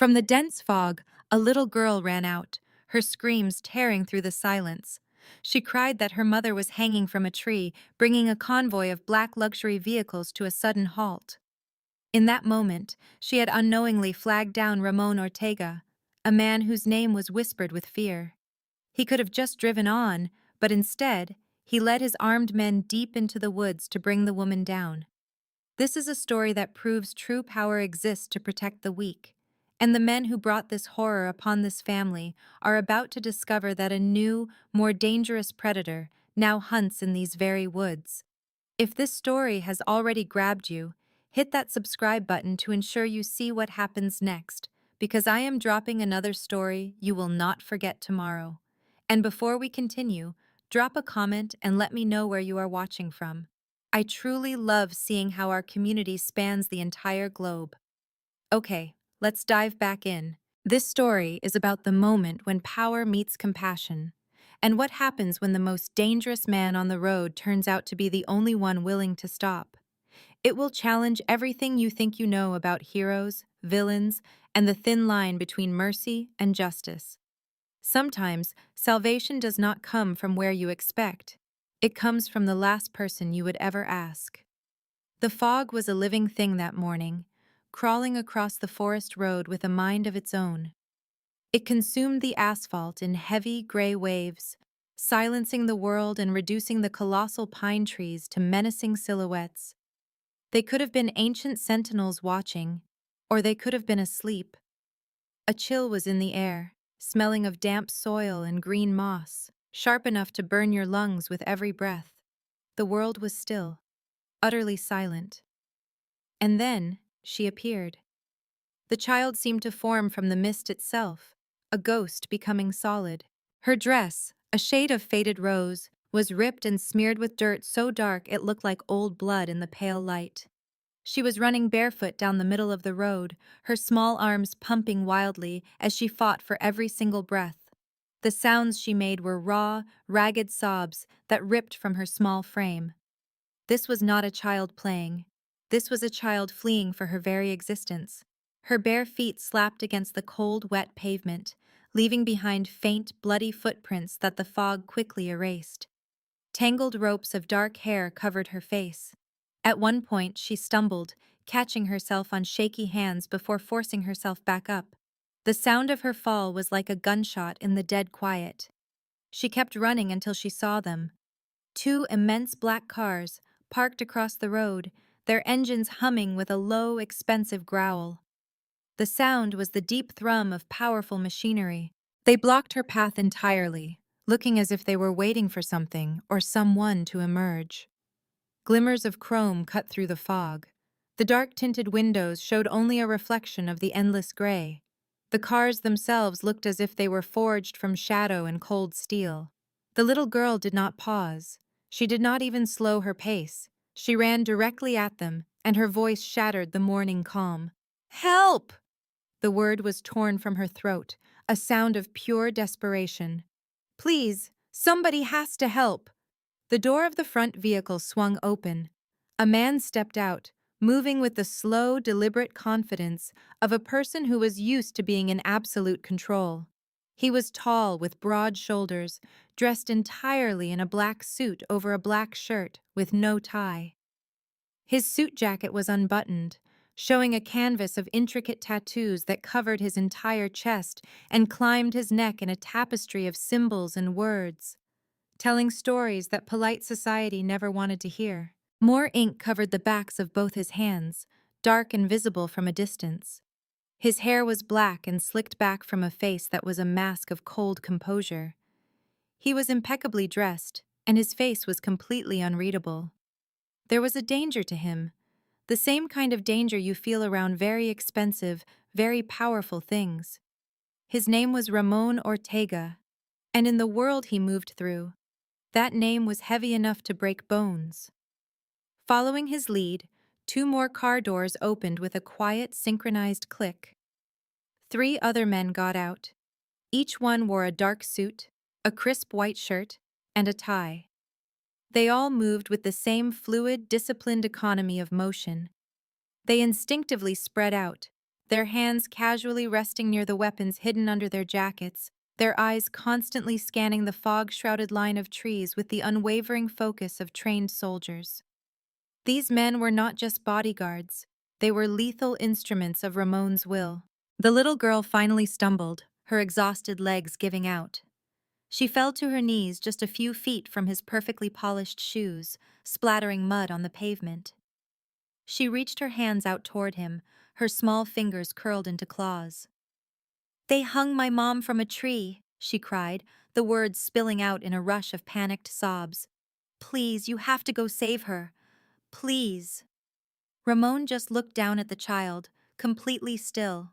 From the dense fog, a little girl ran out, her screams tearing through the silence. She cried that her mother was hanging from a tree, bringing a convoy of black luxury vehicles to a sudden halt. In that moment, she had unknowingly flagged down Ramon Ortega, a man whose name was whispered with fear. He could have just driven on, but instead, he led his armed men deep into the woods to bring the woman down. This is a story that proves true power exists to protect the weak, and the men who brought this horror upon this family are about to discover that a new, more dangerous predator now hunts in these very woods. If this story has already grabbed you, hit that subscribe button to ensure you see what happens next, because I am dropping another story you will not forget tomorrow. And before we continue, drop a comment and let me know where you are watching from. I truly love seeing how our community spans the entire globe. Okay, let's dive back in. This story is about the moment when power meets compassion, and what happens when the most dangerous man on the road turns out to be the only one willing to stop. It will challenge everything you think you know about heroes, villains, and the thin line between mercy and justice. Sometimes, salvation does not come from where you expect. It comes from the last person you would ever ask. The fog was a living thing that morning, crawling across the forest road with a mind of its own. It consumed the asphalt in heavy gray waves, silencing the world and reducing the colossal pine trees to menacing silhouettes. They could have been ancient sentinels watching, or they could have been asleep. A chill was in the air, smelling of damp soil and green moss, sharp enough to burn your lungs with every breath. The world was still, utterly silent. And then, she appeared. The child seemed to form from the mist itself, a ghost becoming solid. Her dress, a shade of faded rose, was ripped and smeared with dirt so dark it looked like old blood in the pale light. She was running barefoot down the middle of the road, her small arms pumping wildly as she fought for every single breath. The sounds she made were raw, ragged sobs that ripped from her small frame. This was not a child playing. This was a child fleeing for her very existence. Her bare feet slapped against the cold, wet pavement, leaving behind faint, bloody footprints that the fog quickly erased. Tangled ropes of dark hair covered her face. At one point, she stumbled, catching herself on shaky hands before forcing herself back up. The sound of her fall was like a gunshot in the dead quiet. She kept running until she saw them. Two immense black cars, parked across the road, their engines humming with a low, expensive growl. The sound was the deep thrum of powerful machinery. They blocked her path entirely, looking as if they were waiting for something or someone to emerge. Glimmers of chrome cut through the fog. The dark-tinted windows showed only a reflection of the endless gray. The cars themselves looked as if they were forged from shadow and cold steel. The little girl did not pause. She did not even slow her pace. She ran directly at them, and her voice shattered the morning calm. "Help!" The word was torn from her throat, a sound of pure desperation. "Please, somebody has to help." The door of the front vehicle swung open. A man stepped out, moving with the slow, deliberate confidence of a person who was used to being in absolute control. He was tall, with broad shoulders, dressed entirely in a black suit over a black shirt with no tie. His suit jacket was unbuttoned, showing a canvas of intricate tattoos that covered his entire chest and climbed his neck in a tapestry of symbols and words, telling stories that polite society never wanted to hear. More ink covered the backs of both his hands, dark and visible from a distance. His hair was black and slicked back from a face that was a mask of cold composure. He was impeccably dressed, and his face was completely unreadable. There was a danger to him, the same kind of danger you feel around very expensive, very powerful things. His name was Ramon Ortega, and in the world he moved through, that name was heavy enough to break bones. Following his lead, two more car doors opened with a quiet, synchronized click. Three other men got out. Each one wore a dark suit, a crisp white shirt, and a tie. They all moved with the same fluid, disciplined economy of motion. They instinctively spread out, their hands casually resting near the weapons hidden under their jackets, their eyes constantly scanning the fog-shrouded line of trees with the unwavering focus of trained soldiers. These men were not just bodyguards, they were lethal instruments of Ramon's will. The little girl finally stumbled, her exhausted legs giving out. She fell to her knees just a few feet from his perfectly polished shoes, splattering mud on the pavement. She reached her hands out toward him, her small fingers curled into claws. "They hung my mom from a tree," she cried, the words spilling out in a rush of panicked sobs. "Please, you have to go save her. Please." Ramon just looked down at the child, completely still.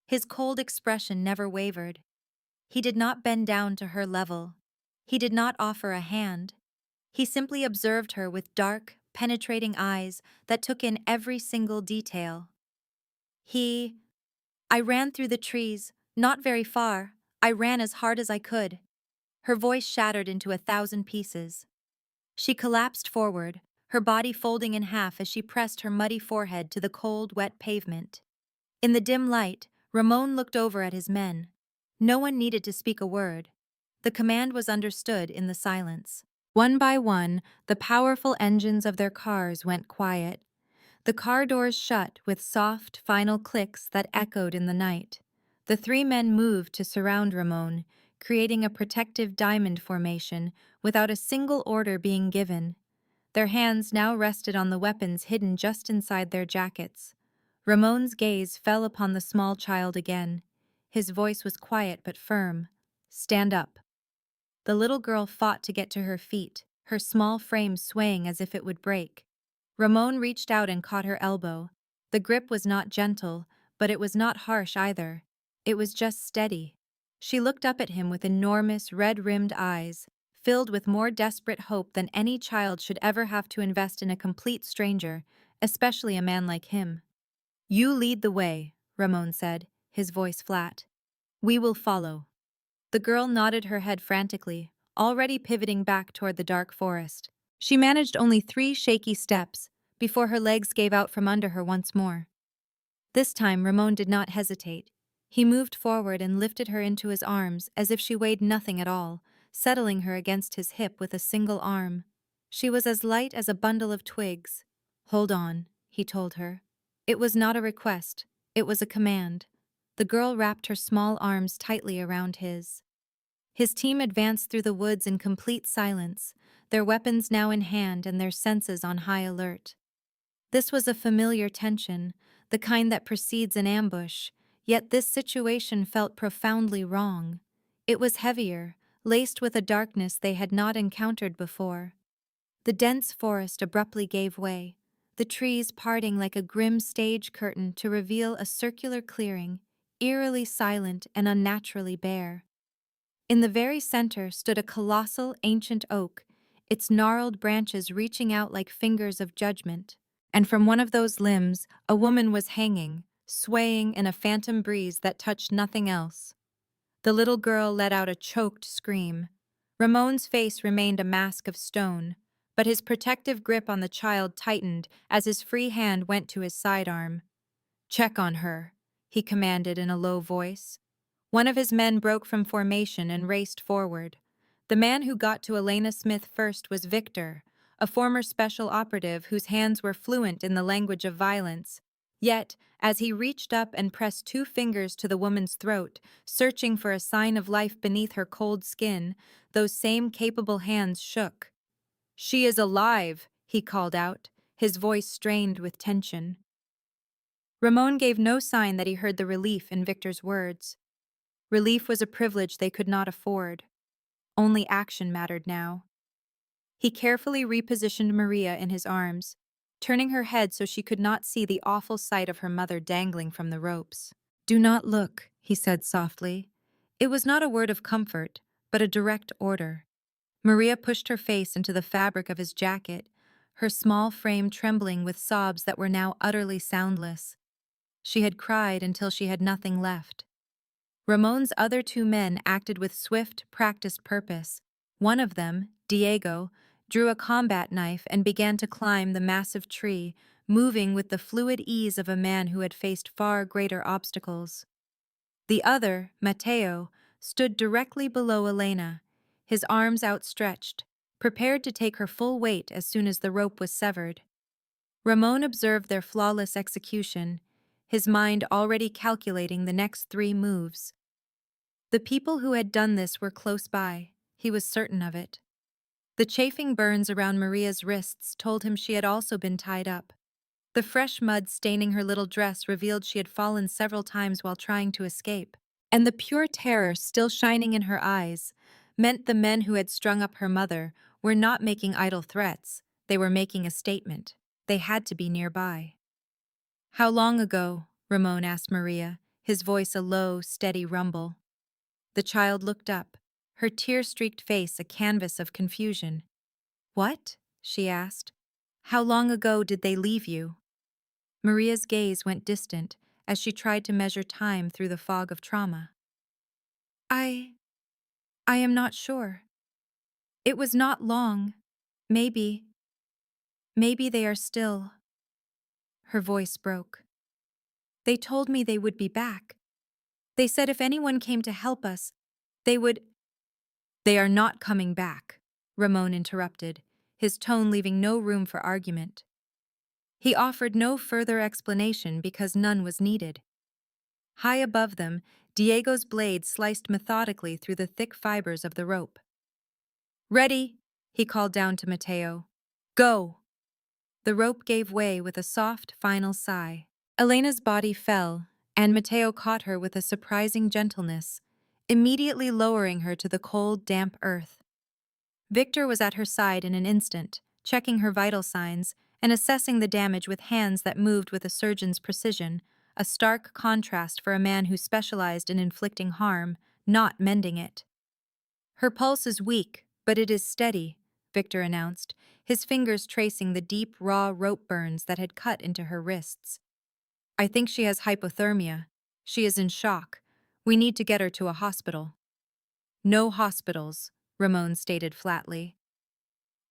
His cold expression never wavered. He did not bend down to her level. He did not offer a hand. He simply observed her with dark, penetrating eyes that took in every single detail. I ran through the trees, not very far. I ran as hard as I could." Her voice shattered into 1,000 pieces. She collapsed forward, her body folding in half as she pressed her muddy forehead to the cold, wet pavement. In the dim light, Ramon looked over at his men. No one needed to speak a word. The command was understood in the silence. One by one, the powerful engines of their cars went quiet. The car doors shut with soft, final clicks that echoed in the night. The three men moved to surround Ramon, creating a protective diamond formation without a single order being given. Their hands now rested on the weapons hidden just inside their jackets. Ramon's gaze fell upon the small child again. His voice was quiet but firm. "Stand up." The little girl fought to get to her feet, her small frame swaying as if it would break. Ramon reached out and caught her elbow. The grip was not gentle, but it was not harsh either. It was just steady. She looked up at him with enormous, red-rimmed eyes, filled with more desperate hope than any child should ever have to invest in a complete stranger, especially a man like him. "You lead the way," Ramon said, his voice flat. "We will follow." The girl nodded her head frantically, already pivoting back toward the dark forest. She managed only 3 shaky steps before her legs gave out from under her once more. This time Ramon did not hesitate. He moved forward and lifted her into his arms as if she weighed nothing at all, settling her against his hip with a single arm. She was as light as a bundle of twigs. "Hold on," he told her. It was not a request, it was a command. The girl wrapped her small arms tightly around his. His team advanced through the woods in complete silence, their weapons now in hand and their senses on high alert. This was a familiar tension, the kind that precedes an ambush, yet this situation felt profoundly wrong. It was heavier, laced with a darkness they had not encountered before. The dense forest abruptly gave way, the trees parting like a grim stage curtain to reveal a circular clearing, eerily silent and unnaturally bare. In the very center stood a colossal, ancient oak, its gnarled branches reaching out like fingers of judgment. And from one of those limbs, a woman was hanging, swaying in a phantom breeze that touched nothing else. The little girl let out a choked scream. Ramon's face remained a mask of stone, but his protective grip on the child tightened as his free hand went to his sidearm. "Check on her," he commanded in a low voice. One of his men broke from formation and raced forward. The man who got to Elena Smith first was Victor, a former special operative whose hands were fluent in the language of violence. Yet, as he reached up and pressed 2 fingers to the woman's throat, searching for a sign of life beneath her cold skin, those same capable hands shook. "She is alive," he called out, his voice strained with tension. Ramon gave no sign that he heard the relief in Victor's words. Relief was a privilege they could not afford. Only action mattered now. He carefully repositioned Maria in his arms, turning her head so she could not see the awful sight of her mother dangling from the ropes. "Do not look," he said softly. It was not a word of comfort, but a direct order. Maria pushed her face into the fabric of his jacket, her small frame trembling with sobs that were now utterly soundless. She had cried until she had nothing left. Ramon's other 2 men acted with swift, practiced purpose. One of them, Diego, drew a combat knife and began to climb the massive tree, moving with the fluid ease of a man who had faced far greater obstacles. The other, Matteo, stood directly below Elena, his arms outstretched, prepared to take her full weight as soon as the rope was severed. Ramon observed their flawless execution, his mind already calculating the next 3 moves. The people who had done this were close by, he was certain of it. The chafing burns around Maria's wrists told him she had also been tied up. The fresh mud staining her little dress revealed she had fallen several times while trying to escape. And the pure terror still shining in her eyes meant the men who had strung up her mother were not making idle threats, they were making a statement. They had to be nearby. "How long ago?" Ramon asked Maria, his voice a low, steady rumble. The child looked up, her tear-streaked face a canvas of confusion. "What?" she asked. "How long ago did they leave you?" Maria's gaze went distant as she tried to measure time through the fog of trauma. I am not sure. It was not long. Maybe they are still." Her voice broke. "They told me they would be back. They said if anyone came to help us, they would—" "They are not coming back," Ramon interrupted, his tone leaving no room for argument. He offered no further explanation because none was needed. High above them, Diego's blade sliced methodically through the thick fibers of the rope. "Ready," he called down to Matteo. "Go!" The rope gave way with a soft, final sigh. Elena's body fell, and Matteo caught her with a surprising gentleness, immediately lowering her to the cold, damp earth. Victor was at her side in an instant, checking her vital signs and assessing the damage with hands that moved with a surgeon's precision, a stark contrast for a man who specialized in inflicting harm, not mending it. "Her pulse is weak, but it is steady," Victor announced, his fingers tracing the deep, raw rope burns that had cut into her wrists. "I think she has hypothermia. She is in shock. We need to get her to a hospital." "No hospitals," Ramon stated flatly.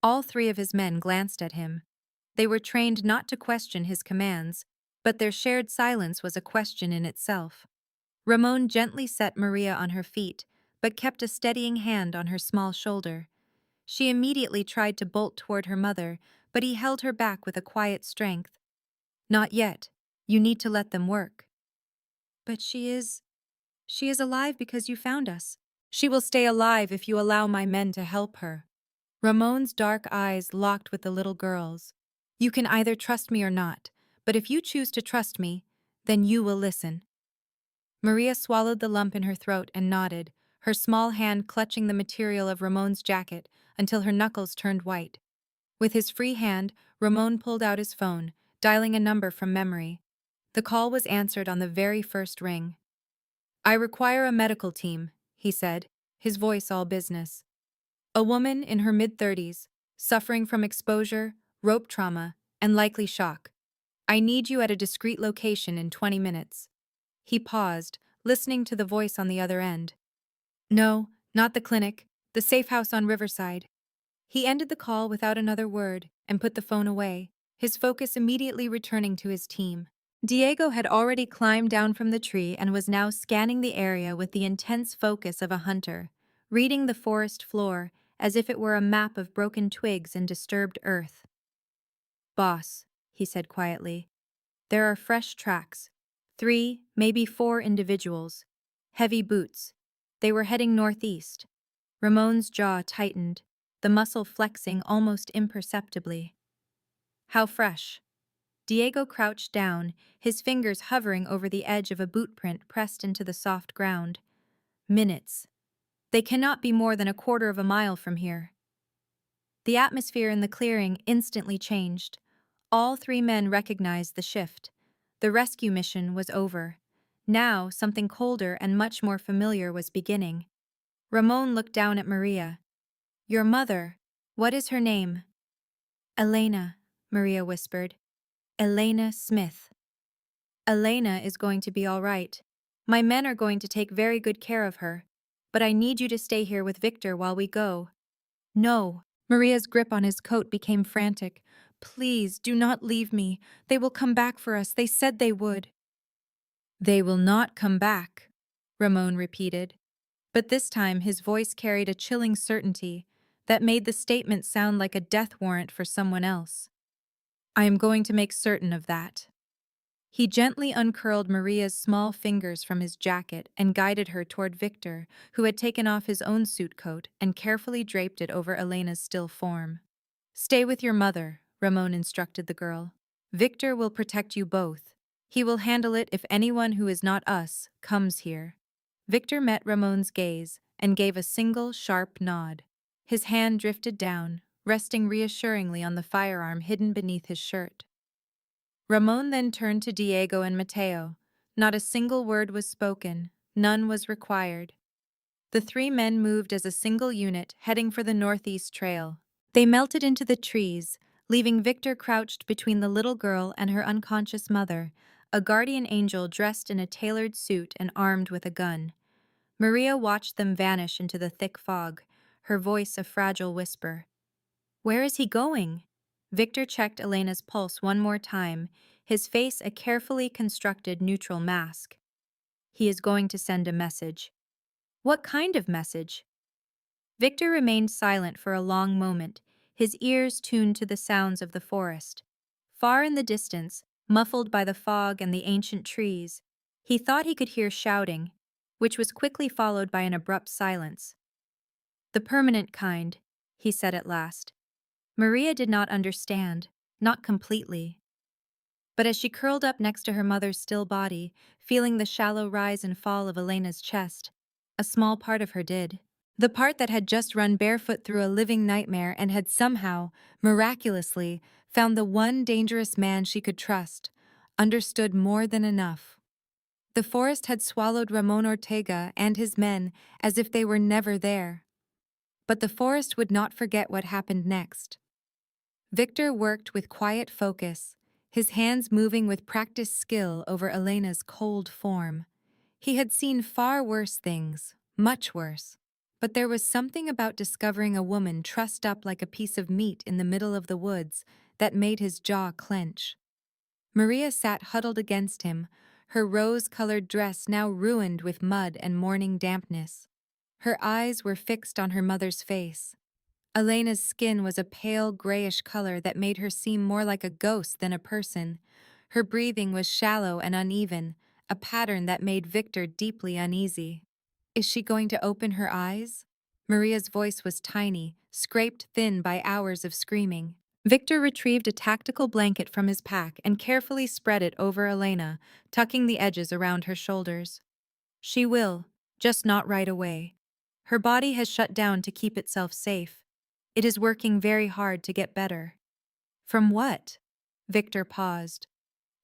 All 3 of his men glanced at him. They were trained not to question his commands, but their shared silence was a question in itself. Ramon gently set Maria on her feet, but kept a steadying hand on her small shoulder. She immediately tried to bolt toward her mother, but he held her back with a quiet strength. "Not yet. You need to let them work." "But she is alive because you found us." "She will stay alive if you allow my men to help her." Ramon's dark eyes locked with the little girl's. "You can either trust me or not, but if you choose to trust me, then you will listen." Maria swallowed the lump in her throat and nodded, her small hand clutching the material of Ramon's jacket until her knuckles turned white. With his free hand, Ramon pulled out his phone, dialing a number from memory. The call was answered on the very first ring. "I require a medical team," he said, his voice all business. "A woman in her mid-30s, suffering from exposure, rope trauma, and likely shock. I need you at a discreet location in 20 minutes. He paused, listening to the voice on the other end. "No, not the clinic, the safe house on Riverside." He ended the call without another word and put the phone away, his focus immediately returning to his team. Diego had already climbed down from the tree and was now scanning the area with the intense focus of a hunter, reading the forest floor as if it were a map of broken twigs and disturbed earth. "Boss," he said quietly, "there are fresh tracks. 3, maybe 4 individuals. Heavy boots. They were heading northeast." Ramon's jaw tightened, the muscle flexing almost imperceptibly. "How fresh?" Diego crouched down, his fingers hovering over the edge of a boot print pressed into the soft ground. "Minutes. They cannot be more than a quarter of a mile from here." The atmosphere in the clearing instantly changed. All 3 men recognized the shift. The rescue mission was over. Now, something colder and much more familiar was beginning. Ramon looked down at Maria. "Your mother, what is her name?" "Elena," Maria whispered. "Elena Smith." "Elena is going to be all right. My men are going to take very good care of her. But I need you to stay here with Victor while we go." "No." Maria's grip on his coat became frantic. Please, do not leave me. They will come back for us. They said they would. They will not come back, Ramon repeated. But this time his voice carried a chilling certainty that made the statement sound like a death warrant for someone else. I am going to make certain of that. He gently uncurled Maria's small fingers from his jacket and guided her toward Victor, who had taken off his own suit coat and carefully draped it over Elena's still form. Stay with your mother, Ramon instructed the girl. Victor will protect you both. He will handle it if anyone who is not us comes here. Victor met Ramon's gaze and gave a single sharp nod. His hand drifted down, resting reassuringly on the firearm hidden beneath his shirt. Ramon then turned to Diego and Mateo. Not a single word was spoken, none was required. The three men moved as a single unit, heading for the northeast trail. They melted into the trees, leaving Victor crouched between the little girl and her unconscious mother, a guardian angel dressed in a tailored suit and armed with a gun. Maria watched them vanish into the thick fog, her voice a fragile whisper. Where is he going? Victor checked Elena's pulse one more time, his face a carefully constructed neutral mask. He is going to send a message. What kind of message? Victor remained silent for a long moment, his ears tuned to the sounds of the forest. Far in the distance, muffled by the fog and the ancient trees, he thought he could hear shouting, which was quickly followed by an abrupt silence. The permanent kind, he said at last. Maria did not understand, not completely. But as she curled up next to her mother's still body, feeling the shallow rise and fall of Elena's chest, a small part of her did. The part that had just run barefoot through a living nightmare and had somehow, miraculously, found the one dangerous man she could trust, understood more than enough. The forest had swallowed Ramon Ortega and his men as if they were never there. But the forest would not forget what happened next. Victor worked with quiet focus, his hands moving with practiced skill over Elena's cold form. He had seen far worse things, much worse. But there was something about discovering a woman trussed up like a piece of meat in the middle of the woods that made his jaw clench. Maria sat huddled against him, her rose-colored dress now ruined with mud and morning dampness. Her eyes were fixed on her mother's face. Elena's skin was a pale grayish color that made her seem more like a ghost than a person. Her breathing was shallow and uneven, a pattern that made Victor deeply uneasy. Is she going to open her eyes? Maria's voice was tiny, scraped thin by hours of screaming. Victor retrieved a tactical blanket from his pack and carefully spread it over Elena, tucking the edges around her shoulders. She will, just not right away. Her body has shut down to keep itself safe. It is working very hard to get better. From what? Victor paused.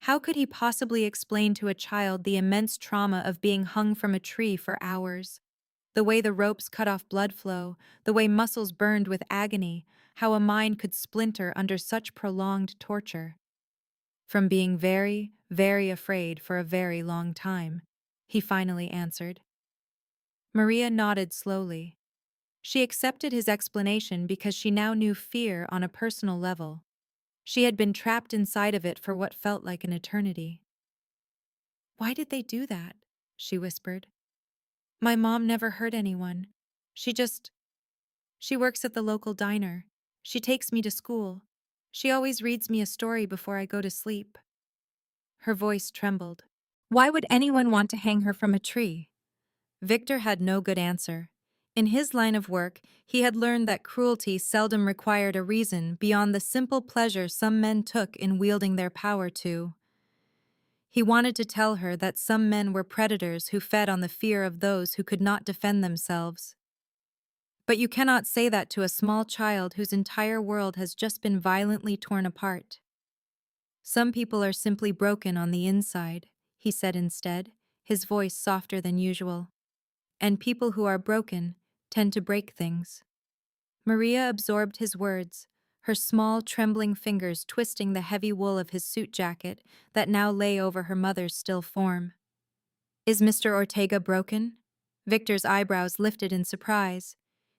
How could he possibly explain to a child the immense trauma of being hung from a tree for hours? The way the ropes cut off blood flow, the way muscles burned with agony, how a mind could splinter under such prolonged torture. From being very, very afraid for a very long time, he finally answered. Maria nodded slowly. She accepted his explanation because she now knew fear on a personal level. She had been trapped inside of it for what felt like an eternity. Why did they do that? She whispered. My mom never hurt anyone. She works at the local diner. She takes me to school. She always reads me a story before I go to sleep. Her voice trembled. Why would anyone want to hang her from a tree? Victor had no good answer. In his line of work, he had learned that cruelty seldom required a reason beyond the simple pleasure some men took in wielding their power to. He wanted to tell her that some men were predators who fed on the fear of those who could not defend themselves. But you cannot say that to a small child whose entire world has just been violently torn apart. Some people are simply broken on the inside, he said instead, his voice softer than usual. And people who are broken tend to break things. Maria absorbed his words, her small, trembling fingers twisting the heavy wool of his suit jacket that now lay over her mother's still form. Is Mr. Ortega broken? Victor's eyebrows lifted in surprise.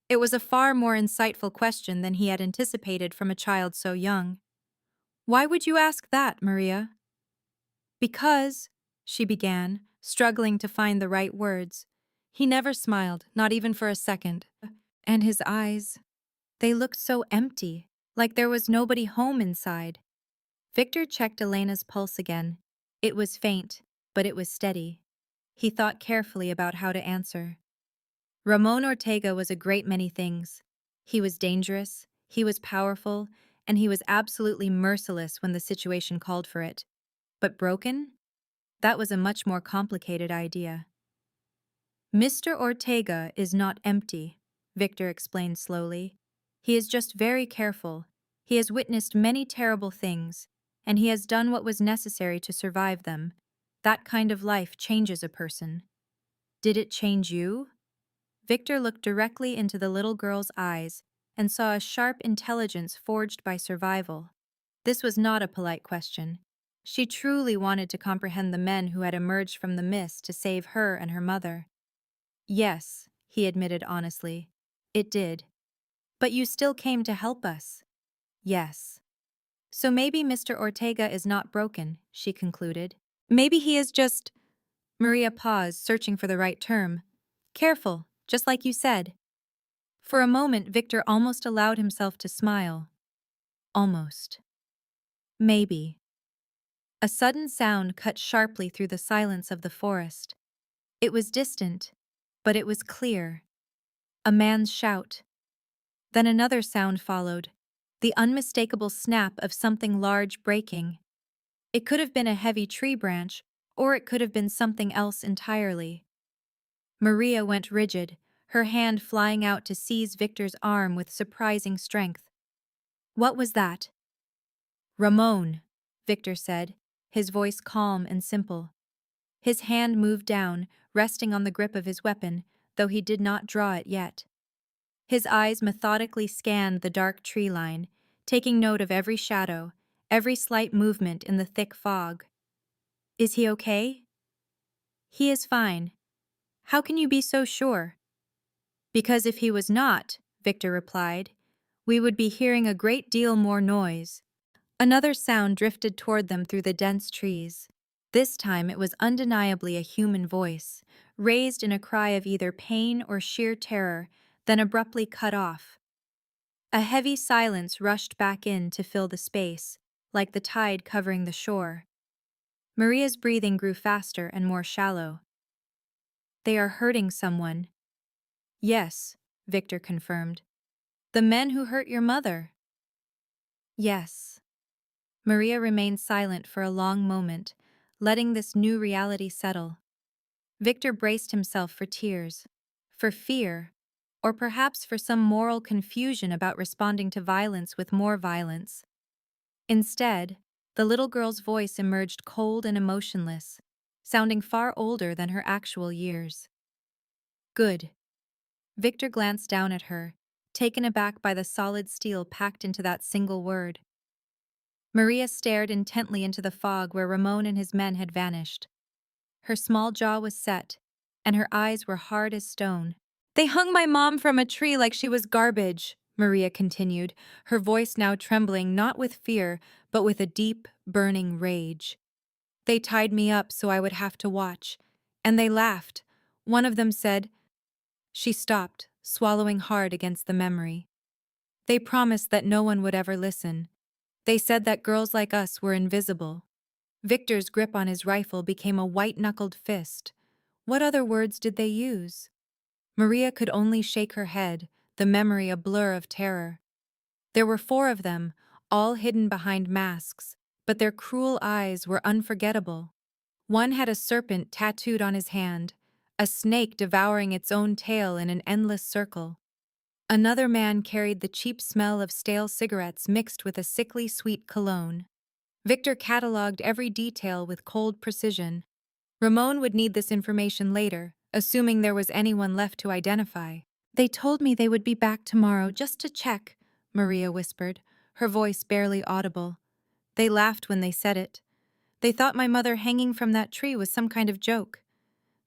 It was a far more insightful question than he had anticipated from a child so young. Why would you ask that, Maria? Because, she began, struggling to find the right words. He never smiled, not even for a second. And his eyes, they looked so empty, like there was nobody home inside. Victor checked Elena's pulse again. It was faint, but it was steady. He thought carefully about how to answer. Ramon Ortega was a great many things. He was dangerous, he was powerful, and he was absolutely merciless when the situation called for it. But broken? That was a much more complicated idea. Mr. Ortega is not empty, Victor explained slowly. He is just very careful. He has witnessed many terrible things, and he has done what was necessary to survive them. That kind of life changes a person. Did it change you? Victor looked directly into the little girl's eyes and saw a sharp intelligence forged by survival. This was not a polite question. She truly wanted to comprehend the men who had emerged from the mist to save her and her mother. Yes, he admitted honestly. It did. But you still came to help us. Yes. So maybe Mr. Ortega is not broken, she concluded. Maybe he is just… Maria paused, searching for the right term. Careful, just like you said. For a moment, Victor almost allowed himself to smile. Almost. Maybe. A sudden sound cut sharply through the silence of the forest. It was distant, but it was clear. A man's shout. Then another sound followed, the unmistakable snap of something large breaking. It could have been a heavy tree branch, or it could have been something else entirely. Maria went rigid, her hand flying out to seize Victor's arm with surprising strength. What was that? Ramon, Victor said, his voice calm and simple. His hand moved down, resting on the grip of his weapon, though he did not draw it yet. His eyes methodically scanned the dark tree line, taking note of every shadow, every slight movement in the thick fog. Is he okay? He is fine. How can you be so sure? Because if he was not, Victor replied, we would be hearing a great deal more noise. Another sound drifted toward them through the dense trees. This time it was undeniably a human voice, raised in a cry of either pain or sheer terror, then abruptly cut off. A heavy silence rushed back in to fill the space, like the tide covering the shore. Maria's breathing grew faster and more shallow. They are hurting someone. Yes, Victor confirmed. The men who hurt your mother. Yes. Maria remained silent for a long moment, letting this new reality settle. Victor braced himself for tears, for fear, or perhaps for some moral confusion about responding to violence with more violence. Instead, the little girl's voice emerged cold and emotionless, sounding far older than her actual years. Good. Victor glanced down at her, taken aback by the solid steel packed into that single word. Maria stared intently into the fog where Ramon and his men had vanished. Her small jaw was set, and her eyes were hard as stone. They hung my mom from a tree like she was garbage, Maria continued, her voice now trembling not with fear, but with a deep, burning rage. They tied me up so I would have to watch, and they laughed. One of them said… She stopped, swallowing hard against the memory. They promised that no one would ever listen. They said that girls like us were invisible. Victor's grip on his rifle became a white-knuckled fist. What other words did they use? Maria could only shake her head, the memory a blur of terror. There were 4 of them, all hidden behind masks, but their cruel eyes were unforgettable. One had a serpent tattooed on his hand, a snake devouring its own tail in an endless circle. Another man carried the cheap smell of stale cigarettes mixed with a sickly sweet cologne. Victor catalogued every detail with cold precision. Ramon would need this information later, assuming there was anyone left to identify. They told me they would be back tomorrow just to check, Maria whispered, her voice barely audible. They laughed when they said it. They thought my mother hanging from that tree was some kind of joke.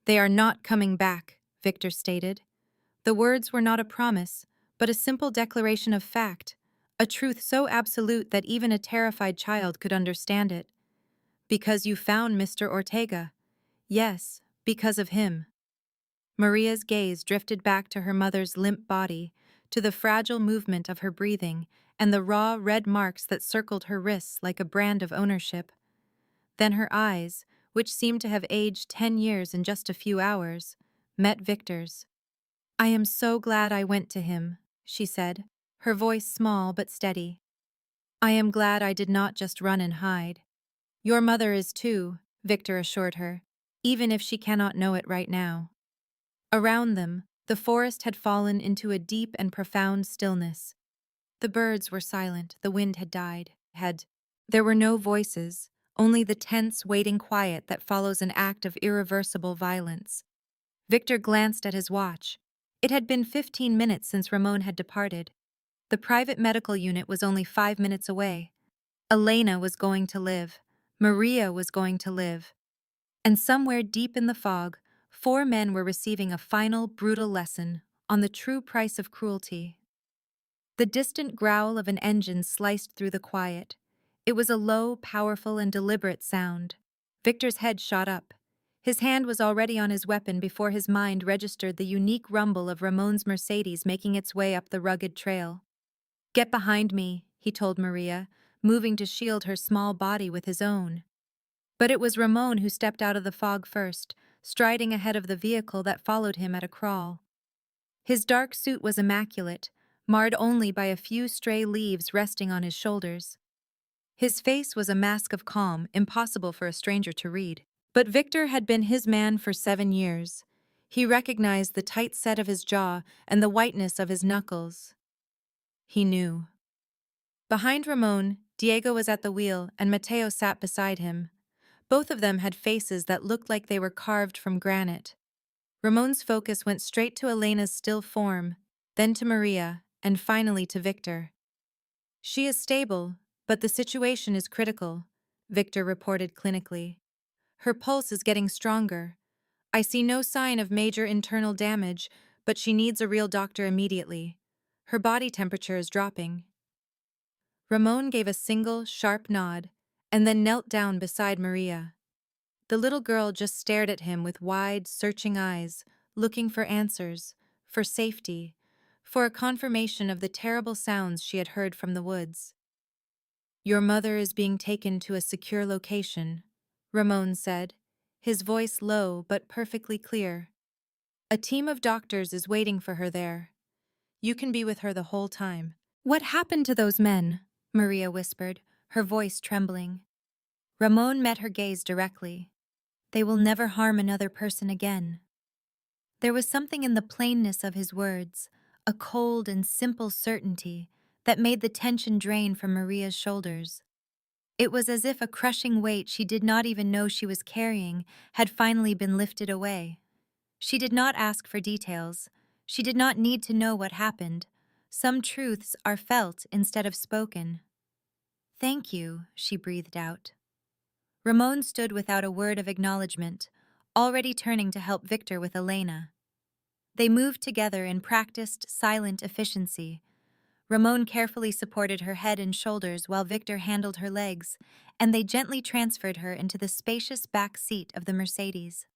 They are not coming back, Victor stated. The words were not a promise, but a simple declaration of fact, a truth so absolute that even a terrified child could understand it. Because you found Mr. Ortega. Yes, because of him. Maria's gaze drifted back to her mother's limp body, to the fragile movement of her breathing, and the raw red marks that circled her wrists like a brand of ownership. Then her eyes, which seemed to have aged 10 years in just a few hours, met Victor's. "I am so glad I went to him," she said, her voice small but steady. "I am glad I did not just run and hide." "Your mother is too," Victor assured her, "even if she cannot know it right now." Around them, the forest had fallen into a deep and profound stillness. The birds were silent, the wind had died. There were no voices, only the tense, waiting quiet that follows an act of irreversible violence. Victor glanced at his watch. It had been 15 minutes since Ramon had departed. The private medical unit was only 5 minutes away. Elena was going to live. Maria was going to live. And somewhere deep in the fog, 4 men were receiving a final, brutal lesson on the true price of cruelty. The distant growl of an engine sliced through the quiet. It was a low, powerful, and deliberate sound. Victor's head shot up. His hand was already on his weapon before his mind registered the unique rumble of Ramon's Mercedes making its way up the rugged trail. "Get behind me," he told Maria, moving to shield her small body with his own. But it was Ramon who stepped out of the fog first, striding ahead of the vehicle that followed him at a crawl. His dark suit was immaculate, marred only by a few stray leaves resting on his shoulders. His face was a mask of calm, impossible for a stranger to read. But Victor had been his man for 7 years. He recognized the tight set of his jaw and the whiteness of his knuckles. He knew. Behind Ramon, Diego was at the wheel and Mateo sat beside him. Both of them had faces that looked like they were carved from granite. Ramon's focus went straight to Elena's still form, then to Maria, and finally to Victor. "She is stable, but the situation is critical," Victor reported clinically. "Her pulse is getting stronger. I see no sign of major internal damage, but she needs a real doctor immediately. Her body temperature is dropping." Ramon gave a single, sharp nod, and then knelt down beside Maria. The little girl just stared at him with wide, searching eyes, looking for answers, for safety, for a confirmation of the terrible sounds she had heard from the woods. "Your mother is being taken to a secure location," Ramon said, his voice low but perfectly clear. "A team of doctors is waiting for her there. You can be with her the whole time." "What happened to those men?" Maria whispered, her voice trembling. Ramon met her gaze directly. "They will never harm another person again." There was something in the plainness of his words, a cold and simple certainty that made the tension drain from Maria's shoulders. It was as if a crushing weight she did not even know she was carrying had finally been lifted away. She did not ask for details. She did not need to know what happened. Some truths are felt instead of spoken. "Thank you," she breathed out. Ramon stood without a word of acknowledgement, already turning to help Victor with Elena. They moved together in practiced, silent efficiency. Ramon carefully supported her head and shoulders while Victor handled her legs, and they gently transferred her into the spacious back seat of the Mercedes.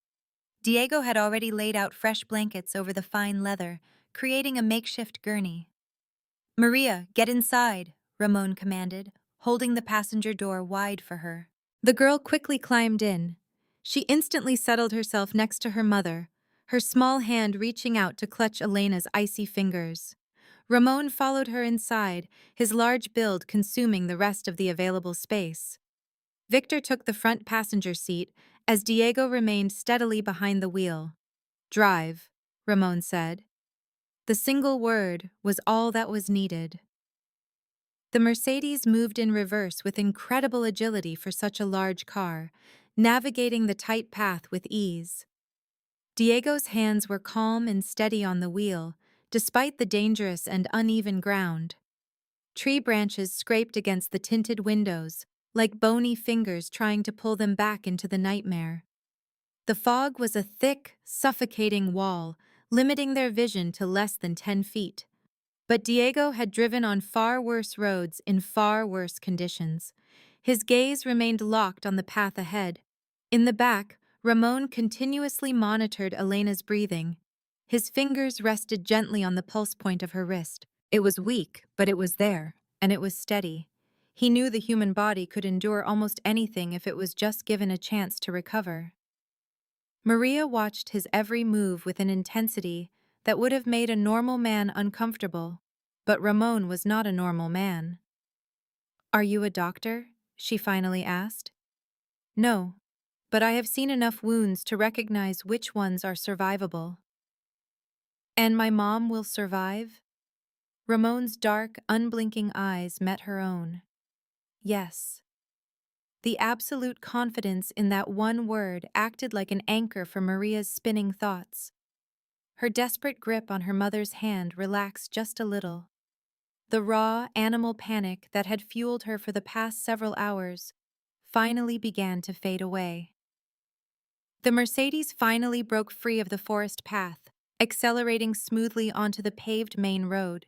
Diego had already laid out fresh blankets over the fine leather, creating a makeshift gurney. "Maria, get inside," Ramon commanded, holding the passenger door wide for her. The girl quickly climbed in. She instantly settled herself next to her mother, her small hand reaching out to clutch Elena's icy fingers. Ramon followed her inside, his large build consuming the rest of the available space. Victor took the front passenger seat as Diego remained steadily behind the wheel. "Drive," Ramon said. The single word was all that was needed. The Mercedes moved in reverse with incredible agility for such a large car, navigating the tight path with ease. Diego's hands were calm and steady on the wheel, despite the dangerous and uneven ground. Tree branches scraped against the tinted windows, like bony fingers trying to pull them back into the nightmare. The fog was a thick, suffocating wall, limiting their vision to less than 10 feet. But Diego had driven on far worse roads in far worse conditions. His gaze remained locked on the path ahead. In the back, Ramon continuously monitored Elena's breathing. His fingers rested gently on the pulse point of her wrist. It was weak, but it was there, and it was steady. He knew the human body could endure almost anything if it was just given a chance to recover. Maria watched his every move with an intensity that would have made a normal man uncomfortable, but Ramon was not a normal man. "Are you a doctor?" she finally asked. "No, but I have seen enough wounds to recognize which ones are survivable." "And my mom will survive?" Ramon's dark, unblinking eyes met her own. Yes. The absolute confidence in that one word acted like an anchor for Maria's spinning thoughts. Her desperate grip on her mother's hand relaxed just a little. The raw, animal panic that had fueled her for the past several hours finally began to fade away. The Mercedes finally broke free of the forest path, accelerating smoothly onto the paved main road.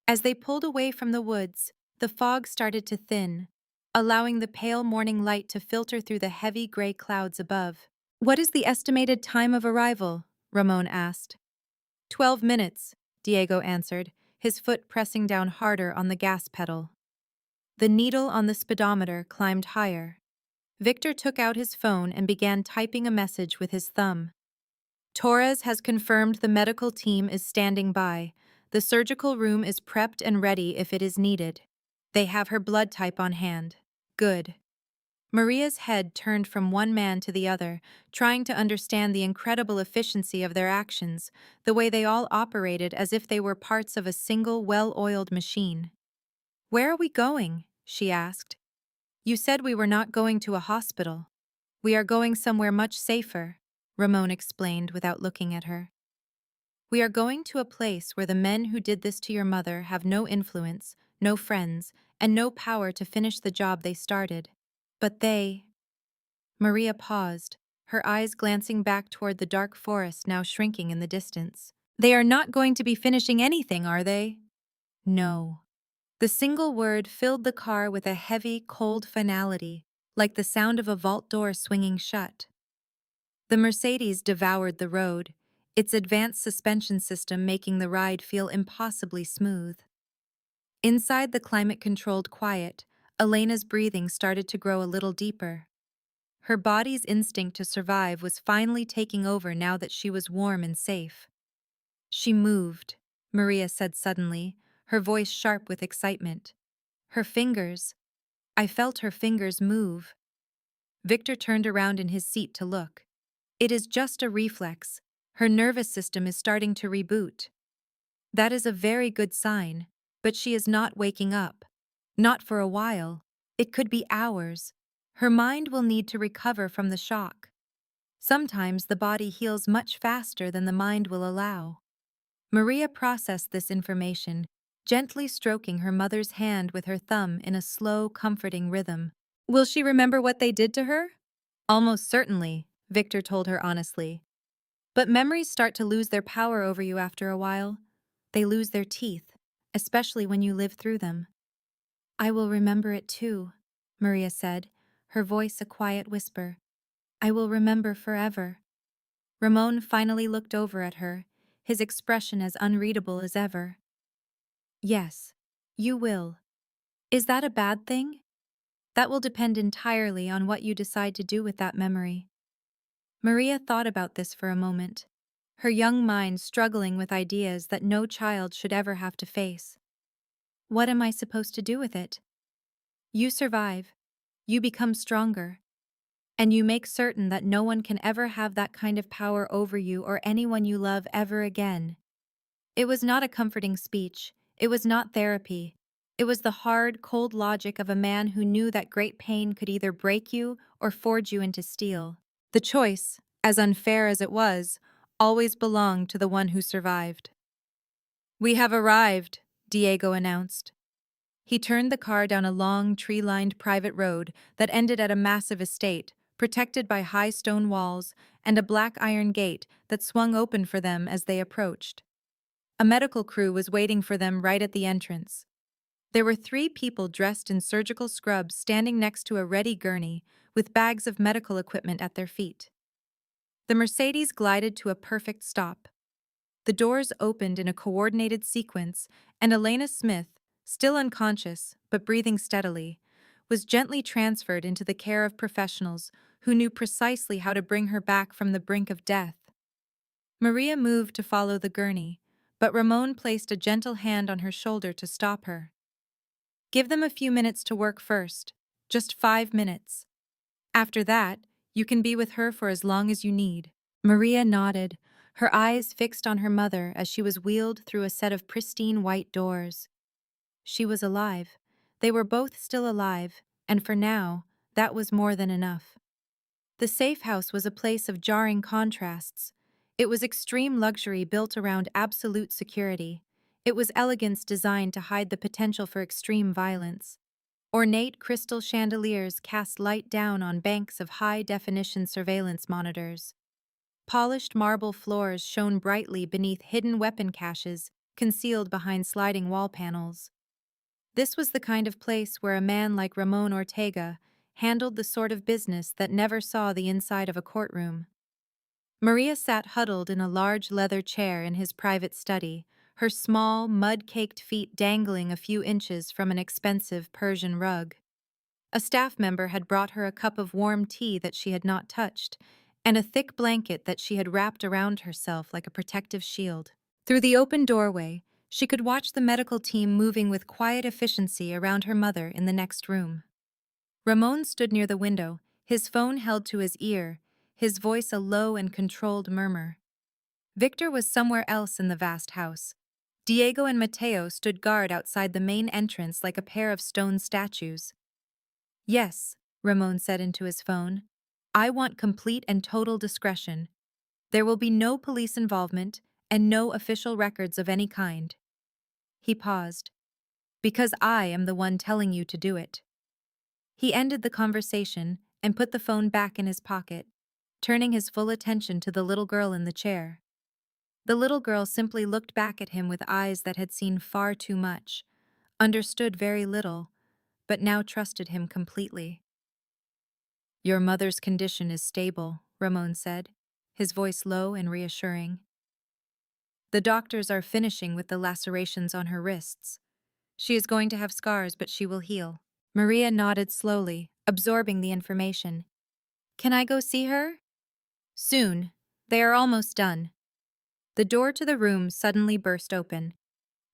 As they pulled away from the woods, the fog started to thin, allowing the pale morning light to filter through the heavy gray clouds above. "What is the estimated time of arrival?" Ramon asked. 12 minutes, Diego answered, his foot pressing down harder on the gas pedal. The needle on the speedometer climbed higher. Victor took out his phone and began typing a message with his thumb. "Torres has confirmed the medical team is standing by. The surgical room is prepped and ready if it is needed. They have her blood type on hand. Good." Maria's head turned from one man to the other, trying to understand the incredible efficiency of their actions, the way they all operated as if they were parts of a single well-oiled machine. "Where are we going?" she asked. "You said we were not going to a hospital. We are going somewhere much safer," Ramon explained without looking at her. "We are going to a place where the men who did this to your mother have no influence, no friends, and no power to finish the job they started. But they—" Maria paused, her eyes glancing back toward the dark forest now shrinking in the distance. "They are not going to be finishing anything, are they?" "No." The single word filled the car with a heavy, cold finality, like the sound of a vault door swinging shut. The Mercedes devoured the road, its advanced suspension system making the ride feel impossibly smooth. Inside the climate-controlled quiet, Elena's breathing started to grow a little deeper. Her body's instinct to survive was finally taking over now that she was warm and safe. "She moved," Maria said suddenly, her voice sharp with excitement. "Her fingers. I felt her fingers move." Victor turned around in his seat to look. "It is just a reflex. Her nervous system is starting to reboot." "That is a very good sign, but she is not waking up. Not for a while. It could be hours. Her mind will need to recover from the shock. Sometimes the body heals much faster than the mind will allow." Maria processed this information, gently stroking her mother's hand with her thumb in a slow, comforting rhythm. "Will she remember what they did to her?" "Almost certainly," Victor told her honestly. "But memories start to lose their power over you after a while. They lose their teeth, especially when you live through them." "I will remember it too," Maria said, her voice a quiet whisper. "I will remember forever." Ramon finally looked over at her, his expression as unreadable as ever. "Yes, you will. Is that a bad thing?" "That will depend entirely on what you decide to do with that memory." Maria thought about this for a moment, her young mind struggling with ideas that no child should ever have to face. "What am I supposed to do with it?" "You survive. You become stronger. And you make certain that no one can ever have that kind of power over you or anyone you love ever again." It was not a comforting speech. It was not therapy. It was the hard, cold logic of a man who knew that great pain could either break you or forge you into steel. The choice, as unfair as it was, always belonged to the one who survived. "We have arrived," Diego announced. He turned the car down a long, tree-lined private road that ended at a massive estate, protected by high stone walls and a black iron gate that swung open for them as they approached. A medical crew was waiting for them right at the entrance. There were 3 people dressed in surgical scrubs standing next to a ready gurney with bags of medical equipment at their feet. The Mercedes glided to a perfect stop. The doors opened in a coordinated sequence, and Elena Smith, still unconscious but breathing steadily, was gently transferred into the care of professionals who knew precisely how to bring her back from the brink of death. Maria moved to follow the gurney, but Ramon placed a gentle hand on her shoulder to stop her. Give them a few minutes to work first, just 5 minutes. After that, you can be with her for as long as you need. Maria nodded, her eyes fixed on her mother as she was wheeled through a set of pristine white doors. She was alive. They were both still alive, and for now, that was more than enough. The safe house was a place of jarring contrasts. It was extreme luxury built around absolute security. It was elegance designed to hide the potential for extreme violence. Ornate crystal chandeliers cast light down on banks of high-definition surveillance monitors. Polished marble floors shone brightly beneath hidden weapon caches concealed behind sliding wall panels. This was the kind of place where a man like Ramon Ortega handled the sort of business that never saw the inside of a courtroom. Maria sat huddled in a large leather chair in his private study, her small, mud-caked feet dangling a few inches from an expensive Persian rug. A staff member had brought her a cup of warm tea that she had not touched, and a thick blanket that she had wrapped around herself like a protective shield. Through the open doorway, she could watch the medical team moving with quiet efficiency around her mother in the next room. Ramon stood near the window, his phone held to his ear, his voice a low and controlled murmur. Victor was somewhere else in the vast house. Diego and Mateo stood guard outside the main entrance like a pair of stone statues. Yes, Ramon said into his phone. I want complete and total discretion. There will be no police involvement and no official records of any kind. He paused. Because I am the one telling you to do it. He ended the conversation and put the phone back in his pocket, turning his full attention to the little girl in the chair. The little girl simply looked back at him with eyes that had seen far too much, understood very little, but now trusted him completely. Your mother's condition is stable, Ramon said, his voice low and reassuring. The doctors are finishing with the lacerations on her wrists. She is going to have scars, but she will heal. Maria nodded slowly, absorbing the information. Can I go see her? Soon. They are almost done. The door to the room suddenly burst open.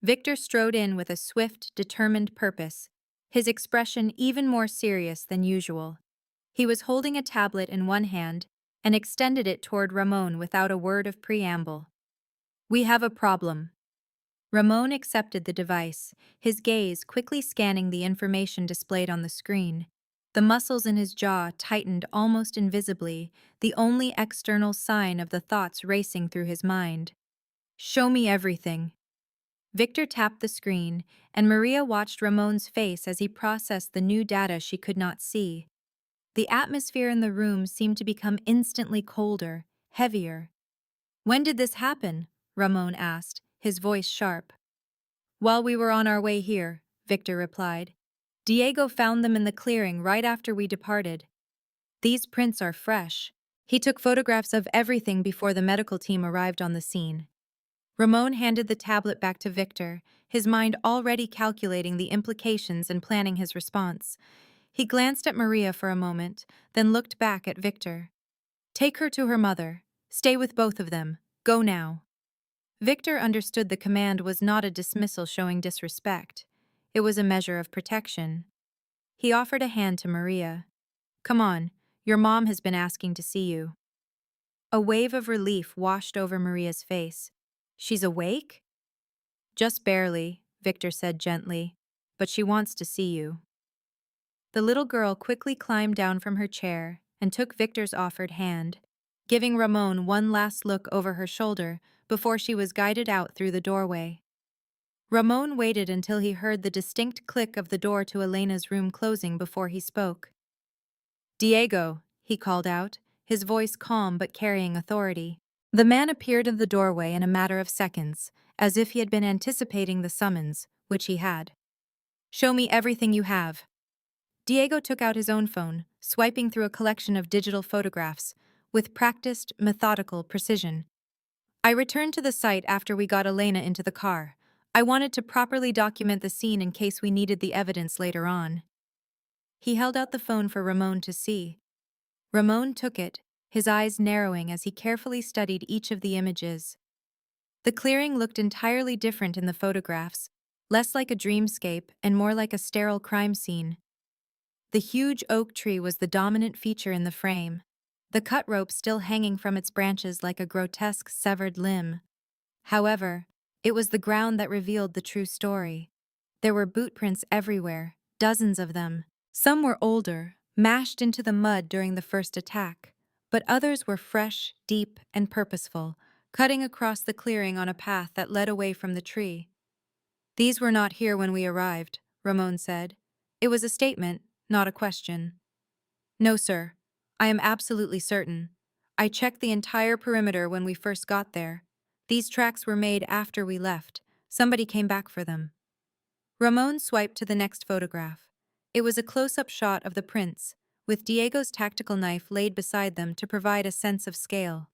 Victor strode in with a swift, determined purpose, his expression even more serious than usual. He was holding a tablet in one hand and extended it toward Ramon without a word of preamble. We have a problem. Ramon accepted the device, his gaze quickly scanning the information displayed on the screen. The muscles in his jaw tightened almost invisibly, the only external sign of the thoughts racing through his mind. Show me everything. Victor tapped the screen, and Maria watched Ramon's face as he processed the new data she could not see. The atmosphere in the room seemed to become instantly colder, heavier. When did this happen? Ramon asked, his voice sharp. While we were on our way here, Victor replied. Diego found them in the clearing right after we departed. These prints are fresh. He took photographs of everything before the medical team arrived on the scene. Ramon handed the tablet back to Victor, his mind already calculating the implications and planning his response. He glanced at Maria for a moment, then looked back at Victor. Take her to her mother. Stay with both of them. Go now. Victor understood the command was not a dismissal showing disrespect. It was a measure of protection. He offered a hand to Maria. Come on, your mom has been asking to see you. A wave of relief washed over Maria's face. She's awake? Just barely, Victor said gently, but she wants to see you. The little girl quickly climbed down from her chair and took Victor's offered hand, giving Ramon one last look over her shoulder before she was guided out through the doorway. Ramon waited until he heard the distinct click of the door to Elena's room closing before he spoke. Diego, he called out, his voice calm but carrying authority. The man appeared in the doorway in a matter of seconds, as if he had been anticipating the summons, which he had. "Show me everything you have." Diego took out his own phone, swiping through a collection of digital photographs, with practiced, methodical precision. I returned to the site after we got Elena into the car. I wanted to properly document the scene in case we needed the evidence later on. He held out the phone for Ramon to see. Ramon took it, his eyes narrowing as he carefully studied each of the images. The clearing looked entirely different in the photographs, less like a dreamscape and more like a sterile crime scene. The huge oak tree was the dominant feature in the frame, the cut rope still hanging from its branches like a grotesque severed limb. However, it was the ground that revealed the true story. There were boot prints everywhere, dozens of them. Some were older, mashed into the mud during the first attack, but others were fresh, deep, and purposeful, cutting across the clearing on a path that led away from the tree. "These were not here when we arrived," Ramon said. It was a statement, not a question. "No, sir. I am absolutely certain. I checked the entire perimeter when we first got there. These tracks were made after we left. Somebody came back for them." Ramon swiped to the next photograph. It was a close-up shot of the prints, with Diego's tactical knife laid beside them to provide a sense of scale.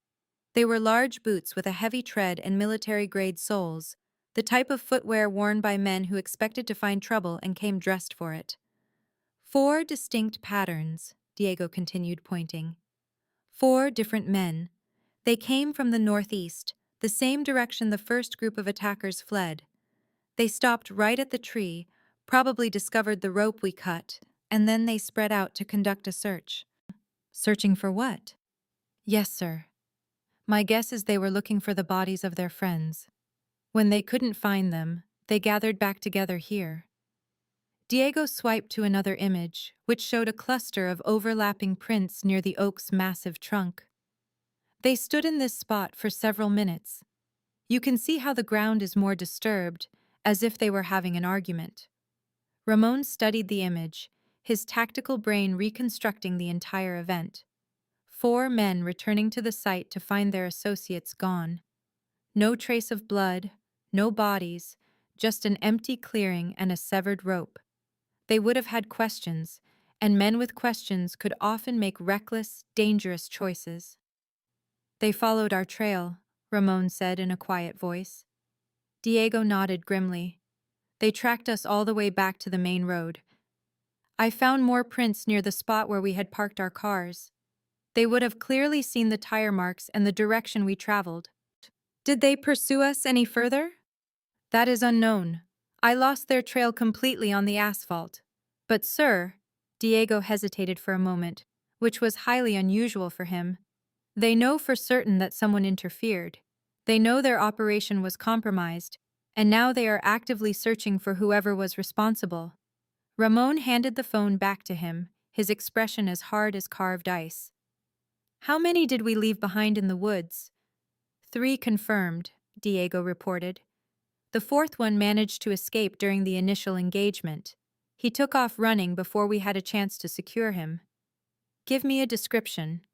They were large boots with a heavy tread and military-grade soles, the type of footwear worn by men who expected to find trouble and came dressed for it. "4 distinct patterns," Diego continued, pointing. 4 different men. They came from the northeast, the same direction the first group of attackers fled. They stopped right at the tree, probably discovered the rope we cut, and then they spread out to conduct a search." "Searching for what?" "Yes, sir. My guess is they were looking for the bodies of their friends. When they couldn't find them, they gathered back together here." Diego swiped to another image, which showed a cluster of overlapping prints near the oak's massive trunk. "They stood in this spot for several minutes. You can see how the ground is more disturbed, as if they were having an argument." Ramon studied the image, his tactical brain reconstructing the entire event. 4 men returning to the site to find their associates gone. No trace of blood, no bodies, just an empty clearing and a severed rope. They would have had questions, and men with questions could often make reckless, dangerous choices. "They followed our trail," Ramon said in a quiet voice. Diego nodded grimly. "They tracked us all the way back to the main road. I found more prints near the spot where we had parked our cars. They would have clearly seen the tire marks and the direction we traveled." "Did they pursue us any further?" "That is unknown. I lost their trail completely on the asphalt. But, sir," Diego hesitated for a moment, which was highly unusual for him, "they know for certain that someone interfered. They know their operation was compromised, and now they are actively searching for whoever was responsible." Ramon handed the phone back to him, his expression as hard as carved ice. "How many did we leave behind in the woods?" 3 confirmed, Diego reported. The 4th one managed to escape during the initial engagement. He took off running before we had a chance to secure him. "Give me a description."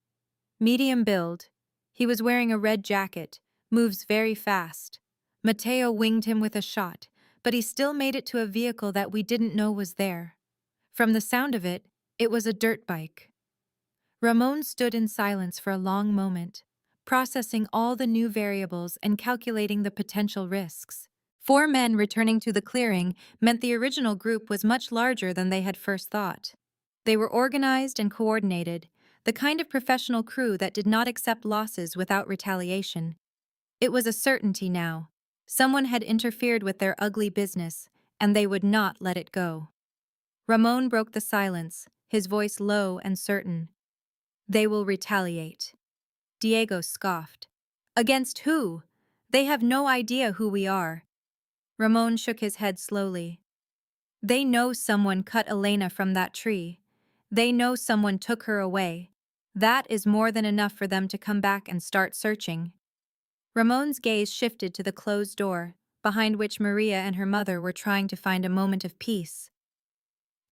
"Medium build. He was wearing a red jacket, moves very fast. Mateo winged him with a shot, but he still made it to a vehicle that we didn't know was there. From the sound of it, it was a dirt bike." Ramon stood in silence for a long moment, processing all the new variables and calculating the potential risks. 4 men returning to the clearing meant the original group was much larger than they had first thought. They were organized and coordinated, the kind of professional crew that did not accept losses without retaliation. It was a certainty now. Someone had interfered with their ugly business, and they would not let it go. Ramon broke the silence, his voice low and certain. "They will retaliate." Diego scoffed. "Against who? They have no idea who we are." Ramon shook his head slowly. "They know someone cut Elena from that tree. They know someone took her away. That is more than enough for them to come back and start searching." Ramon's gaze shifted to the closed door, behind which Maria and her mother were trying to find a moment of peace.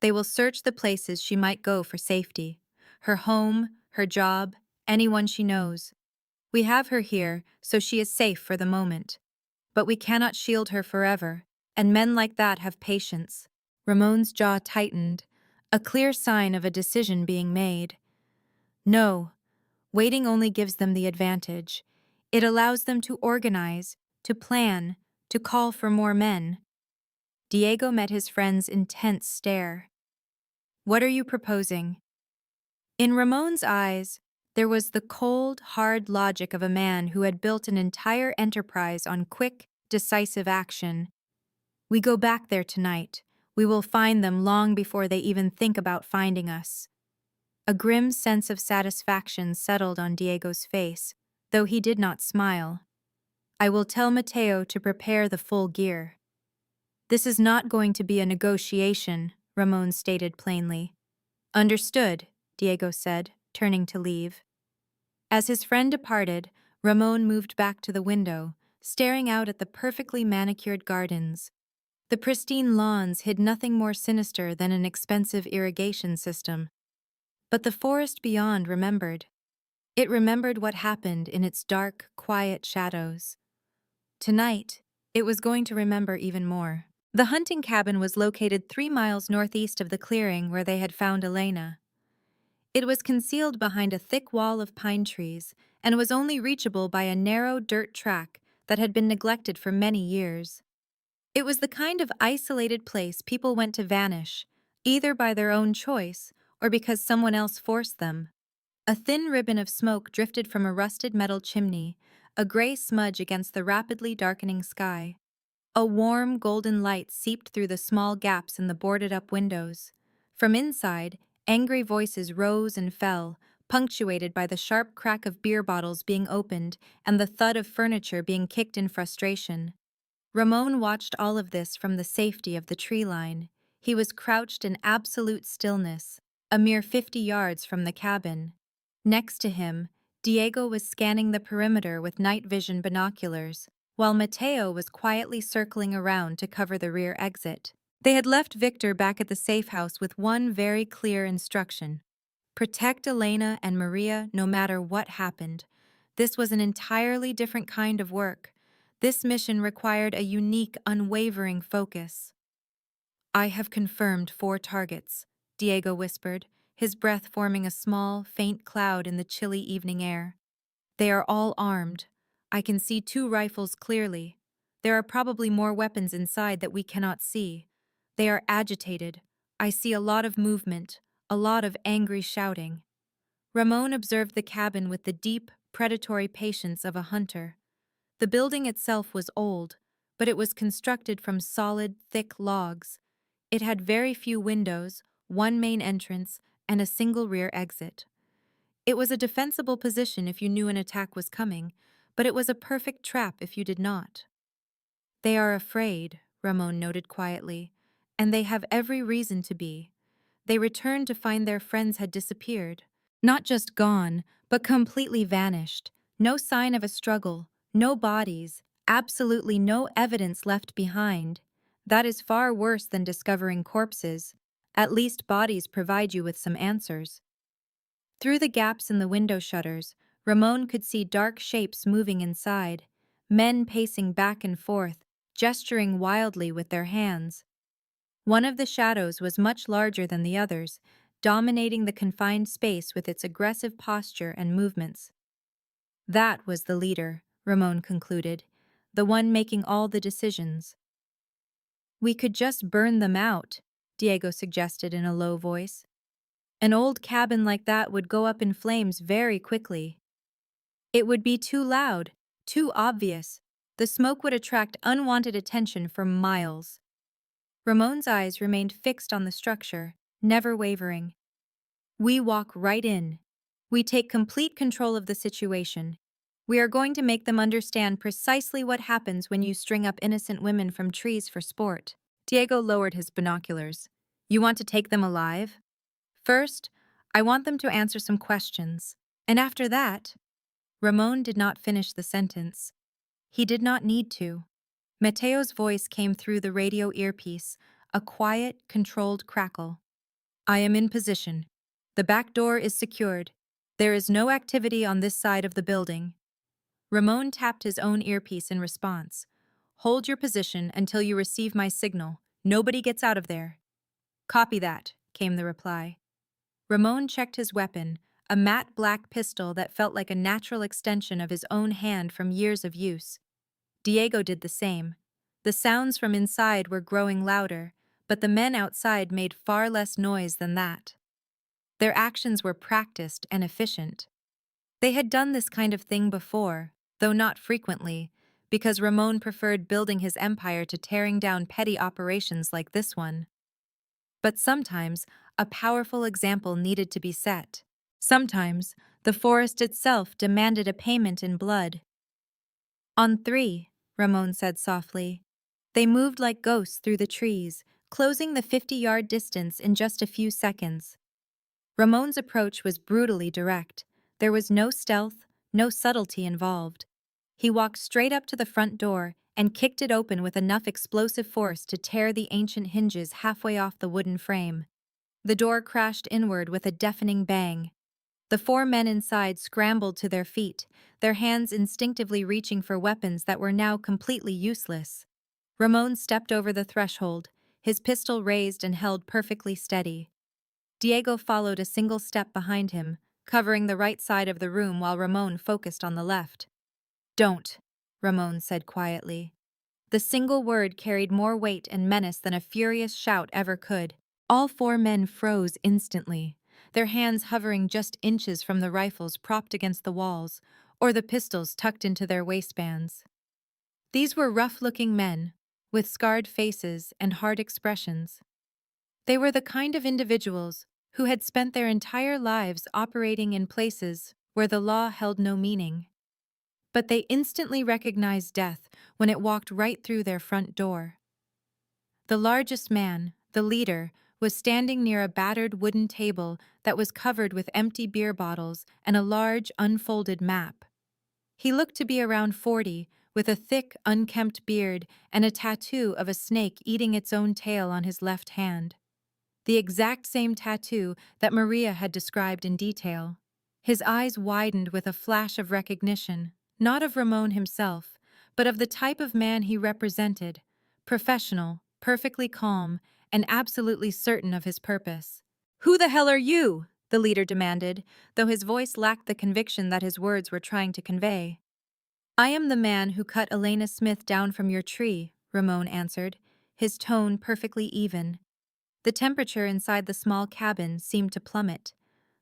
"They will search the places she might go for safety. Her home, her job, anyone she knows. We have her here, so she is safe for the moment. but we cannot shield her forever, and men like that have patience. Ramon's jaw tightened, a clear sign of a decision being made. No, waiting only gives them the advantage. It allows them to organize, to plan, to call for more men. Diego met his friend's intense stare. What are you proposing? In Ramon's eyes, there was the cold, hard logic of a man who had built an entire enterprise on quick, decisive action. We go back there tonight. We will find them long before they even think about finding us. A grim sense of satisfaction settled on Diego's face, though he did not smile. I will tell Mateo to prepare the full gear. This is not going to be a negotiation, Ramon stated plainly. Understood, Diego said, turning to leave. As his friend departed, Ramon moved back to the window, staring out at the perfectly manicured gardens. The pristine lawns hid nothing more sinister than an expensive irrigation system. But the forest beyond remembered. It remembered what happened in its dark, quiet shadows. Tonight, it was going to remember even more. The hunting cabin was located 3 miles northeast of the clearing where they had found Elena. It was concealed behind a thick wall of pine trees and was only reachable by a narrow dirt track that had been neglected for many years. It was the kind of isolated place people went to vanish, either by their own choice or because someone else forced them. A thin ribbon of smoke drifted from a rusted metal chimney, a gray smudge against the rapidly darkening sky. A warm, golden light seeped through the small gaps in the boarded-up windows. From inside, angry voices rose and fell, punctuated by the sharp crack of beer bottles being opened and the thud of furniture being kicked in frustration. Ramon watched all of this from the safety of the tree line. He was crouched in absolute stillness, a mere 50 yards from the cabin. Next to him, Diego was scanning the perimeter with night vision binoculars, while Mateo was quietly circling around to cover the rear exit. They had left Victor back at the safe house with one very clear instruction: protect Elena and Maria no matter what happened. This was an entirely different kind of work. This mission required a unique, unwavering focus. I have confirmed 4 targets, Diego whispered, his breath forming a small, faint cloud in the chilly evening air. They are all armed. I can see 2 rifles clearly. There are probably more weapons inside that we cannot see. They are agitated. I see a lot of movement, a lot of angry shouting. Ramon observed the cabin with the deep, predatory patience of a hunter. The building itself was old, but it was constructed from solid, thick logs. It had very few windows, 1 main entrance, and a single rear exit. It was a defensible position if you knew an attack was coming, but it was a perfect trap if you did not. They are afraid, Ramon noted quietly, and they have every reason to be. They returned to find their friends had disappeared. Not just gone, but completely vanished. No sign of a struggle, no bodies, absolutely no evidence left behind. That is far worse than discovering corpses. At least bodies provide you with some answers. Through the gaps in the window shutters, Ramon could see dark shapes moving inside, men pacing back and forth, gesturing wildly with their hands. One of the shadows was much larger than the others, dominating the confined space with its aggressive posture and movements. That was the leader, Ramon concluded, the one making all the decisions. We could just burn them out, Diego suggested in a low voice. An old cabin like that would go up in flames very quickly. It would be too loud, too obvious. The smoke would attract unwanted attention for miles. Ramon's eyes remained fixed on the structure, never wavering. We walk right in. We take complete control of the situation. We are going to make them understand precisely what happens when you string up innocent women from trees for sport. Diego lowered his binoculars. You want to take them alive? First, I want them to answer some questions. And after that, Ramon did not finish the sentence. He did not need to. Mateo's voice came through the radio earpiece, a quiet, controlled crackle. I am in position. The back door is secured. There is no activity on this side of the building. Ramon tapped his own earpiece in response. Hold your position until you receive my signal. Nobody gets out of there. Copy that, came the reply. Ramon checked his weapon, a matte black pistol that felt like a natural extension of his own hand from years of use. Diego did the same. The sounds from inside were growing louder, but the men outside made far less noise than that. Their actions were practiced and efficient. They had done this kind of thing before, though not frequently, because Ramon preferred building his empire to tearing down petty operations like this one. But sometimes, a powerful example needed to be set. Sometimes, the forest itself demanded a payment in blood. On three, Ramon said softly. They moved like ghosts through the trees, closing the 50-yard distance in just a few seconds. Ramon's approach was brutally direct. There was no stealth, no subtlety involved. He walked straight up to the front door and kicked it open with enough explosive force to tear the ancient hinges halfway off the wooden frame. The door crashed inward with a deafening bang. The four men inside scrambled to their feet, their hands instinctively reaching for weapons that were now completely useless. Ramon stepped over the threshold, his pistol raised and held perfectly steady. Diego followed a single step behind him, covering the right side of the room while Ramon focused on the left. Don't, Ramon said quietly. The single word carried more weight and menace than a furious shout ever could. All four men froze instantly, their hands hovering just inches from the rifles propped against the walls, or the pistols tucked into their waistbands. These were rough-looking men, with scarred faces and hard expressions. They were the kind of individuals who had spent their entire lives operating in places where the law held no meaning. But they instantly recognized death when it walked right through their front door. The largest man, the leader, was standing near a battered wooden table that was covered with empty beer bottles and a large, unfolded map. He looked to be around 40, with a thick, unkempt beard and a tattoo of a snake eating its own tail on his left hand. The exact same tattoo that Maria had described in detail. His eyes widened with a flash of recognition, not of Ramon himself, but of the type of man he represented, professional, perfectly calm, and absolutely certain of his purpose. "Who the hell are you?" the leader demanded, though his voice lacked the conviction that his words were trying to convey. "I am the man who cut Elena Smith down from your tree," Ramon answered, his tone perfectly even. The temperature inside the small cabin seemed to plummet.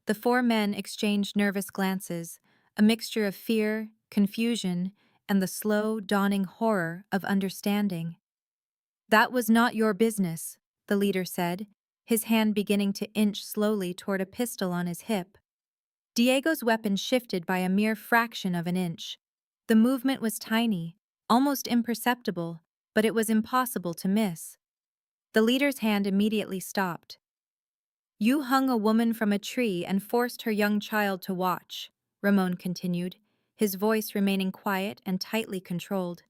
The four men exchanged nervous glances, a mixture of fear, confusion, and the slow, dawning horror of understanding. "That was not your business," the leader said, his hand beginning to inch slowly toward a pistol on his hip. Diego's weapon shifted by a mere fraction of an inch. The movement was tiny, almost imperceptible, but it was impossible to miss. The leader's hand immediately stopped. "You hung a woman from a tree and forced her young child to watch," Ramon continued, his voice remaining quiet and tightly controlled.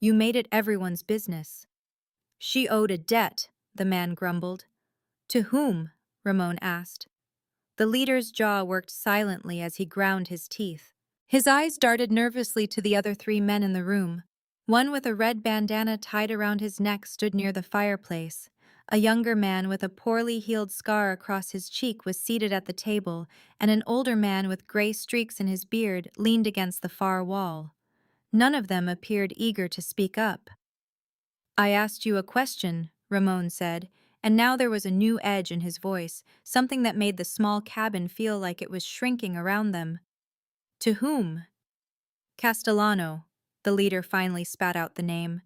"You made it everyone's business." "She owed a debt," the man grumbled. "To whom?" Ramon asked. The leader's jaw worked silently as he ground his teeth. His eyes darted nervously to the other three men in the room. One with a red bandana tied around his neck stood near the fireplace. A younger man with a poorly healed scar across his cheek was seated at the table, and an older man with gray streaks in his beard leaned against the far wall. None of them appeared eager to speak up. "I asked you a question," Ramon said, and now there was a new edge in his voice, something that made the small cabin feel like it was shrinking around them. "To whom?" "Castellano," the leader finally spat out the name.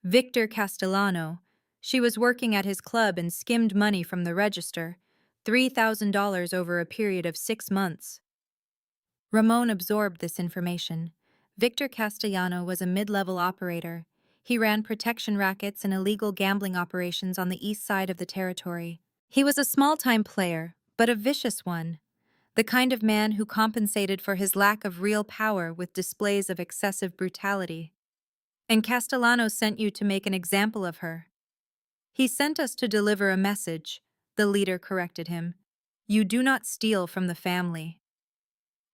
"Victor Castellano. She was working at his club and skimmed money from the register, $3,000 over a period of 6 months. Ramon absorbed this information. Victor Castellano was a mid-level operator. He ran protection rackets and illegal gambling operations on the east side of the territory. He was a small-time player, but a vicious one. The kind of man who compensated for his lack of real power with displays of excessive brutality. "And Castellano sent you to make an example of her." "He sent us to deliver a message," the leader corrected him. "You do not steal from the family."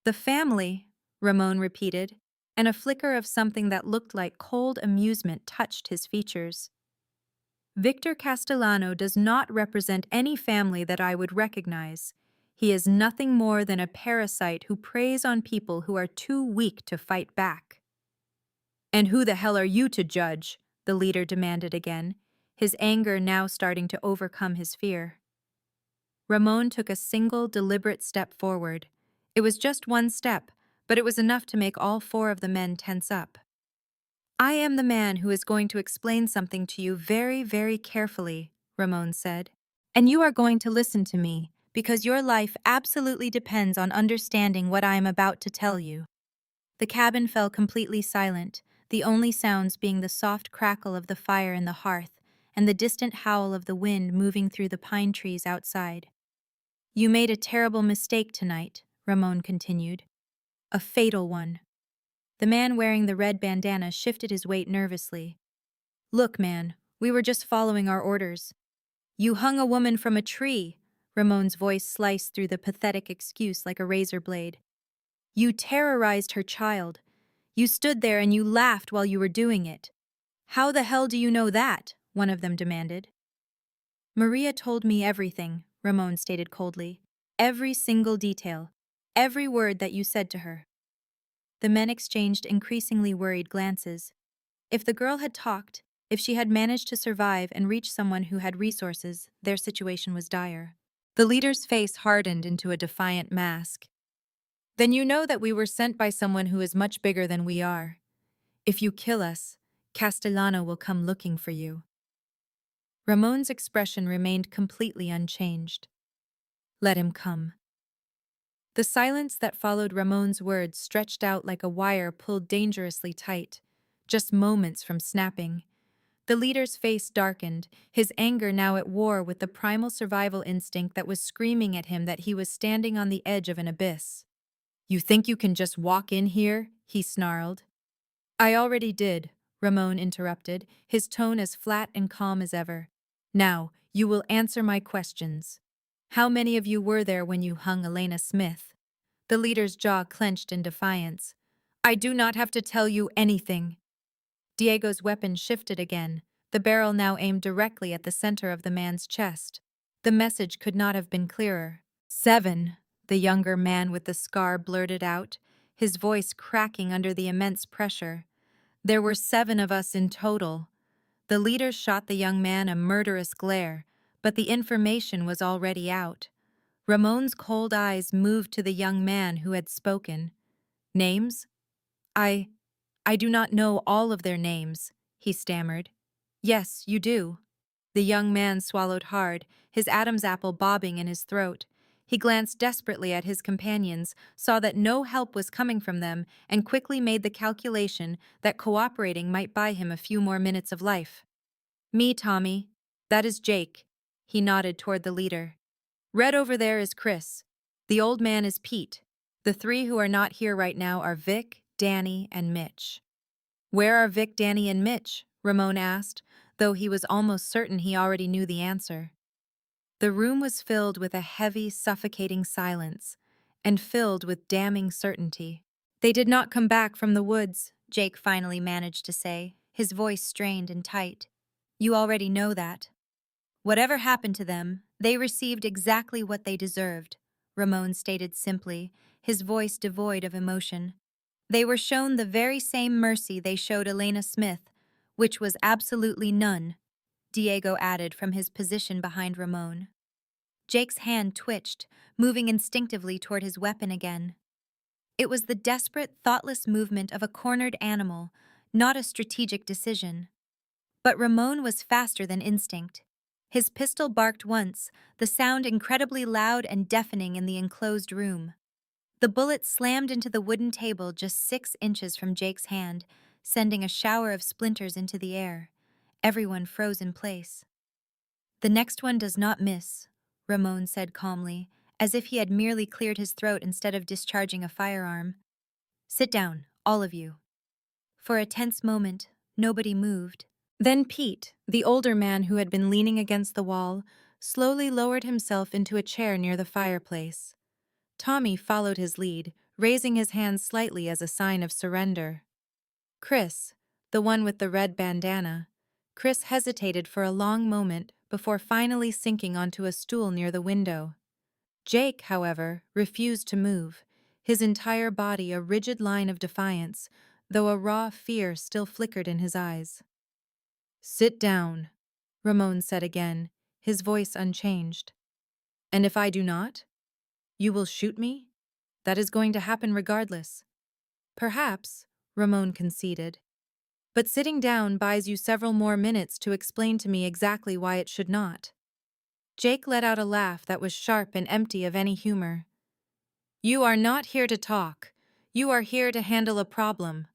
"The family," Ramon repeated, and a flicker of something that looked like cold amusement touched his features. Victor Castellano does not represent any family that I would recognize. He is nothing more than a parasite who preys on people who are too weak to fight back. And who the hell are you to judge? The leader demanded again, his anger now starting to overcome his fear. Ramon took a single, deliberate step forward. It was just one step, but it was enough to make all four of the men tense up. I am the man who is going to explain something to you very, very carefully, Ramon said. And you are going to listen to me, because your life absolutely depends on understanding what I am about to tell you. The cabin fell completely silent, the only sounds being the soft crackle of the fire in the hearth and the distant howl of the wind moving through the pine trees outside. You made a terrible mistake tonight, Ramon continued. A fatal one. The man wearing the red bandana shifted his weight nervously. Look, man, we were just following our orders. You hung a woman from a tree, Ramon's voice sliced through the pathetic excuse like a razor blade. You terrorized her child. You stood there and you laughed while you were doing it. How the hell do you know that? One of them demanded. Maria told me everything, Ramon stated coldly. Every single detail. Every word that you said to her. The men exchanged increasingly worried glances. If the girl had talked, if she had managed to survive and reach someone who had resources, their situation was dire. The leader's face hardened into a defiant mask. Then you know that we were sent by someone who is much bigger than we are. If you kill us, Castellano will come looking for you. Ramon's expression remained completely unchanged. Let him come. The silence that followed Ramon's words stretched out like a wire pulled dangerously tight, just moments from snapping. The leader's face darkened, his anger now at war with the primal survival instinct that was screaming at him that he was standing on the edge of an abyss. You think you can just walk in here? He snarled. I already did, Ramon interrupted, his tone as flat and calm as ever. Now, you will answer my questions. How many of you were there when you hung Elena Smith? The leader's jaw clenched in defiance. I do not have to tell you anything. Diego's weapon shifted again, the barrel now aimed directly at the center of the man's chest. The message could not have been clearer. 7, the younger man with the scar blurted out, his voice cracking under the immense pressure. There were 7 of us in total. The leader shot the young man a murderous glare, but the information was already out. Ramon's cold eyes moved to the young man who had spoken. Names? I do not know all of their names, he stammered. Yes, you do. The young man swallowed hard, his Adam's apple bobbing in his throat. He glanced desperately at his companions, saw that no help was coming from them, and quickly made the calculation that cooperating might buy him a few more minutes of life. Me, Tommy. That is Jake. He nodded toward the leader. Red over there is Chris. The old man is Pete. The 3 who are not here right now are Vic, Danny, and Mitch. Where are Vic, Danny, and Mitch? Ramon asked, though he was almost certain he already knew the answer. The room was filled with a heavy, suffocating silence, and filled with damning certainty. They did not come back from the woods, Jake finally managed to say, his voice strained and tight. You already know that. Whatever happened to them, they received exactly what they deserved, Ramon stated simply, his voice devoid of emotion. They were shown the very same mercy they showed Elena Smith, which was absolutely none, Diego added from his position behind Ramon. Jake's hand twitched, moving instinctively toward his weapon again. It was the desperate, thoughtless movement of a cornered animal, not a strategic decision. But Ramon was faster than instinct. His pistol barked once, the sound incredibly loud and deafening in the enclosed room. The bullet slammed into the wooden table just 6 inches from Jake's hand, sending a shower of splinters into the air. Everyone froze in place. The next one does not miss, Ramon said calmly, as if he had merely cleared his throat instead of discharging a firearm. Sit down, all of you. For a tense moment, nobody moved. Then Pete, the older man who had been leaning against the wall, slowly lowered himself into a chair near the fireplace. Tommy followed his lead, raising his hand slightly as a sign of surrender. Chris, the one with the red bandana. Chris hesitated for a long moment before finally sinking onto a stool near the window. Jake, however, refused to move, his entire body a rigid line of defiance, though a raw fear still flickered in his eyes. "Sit down," Ramon said again, his voice unchanged. "And if I do not? You will shoot me? That is going to happen regardless." "Perhaps," Ramon conceded. "But sitting down buys you several more minutes to explain to me exactly why it should not." Jake let out a laugh that was sharp and empty of any humor. "You are not here to talk. You are here to handle a problem."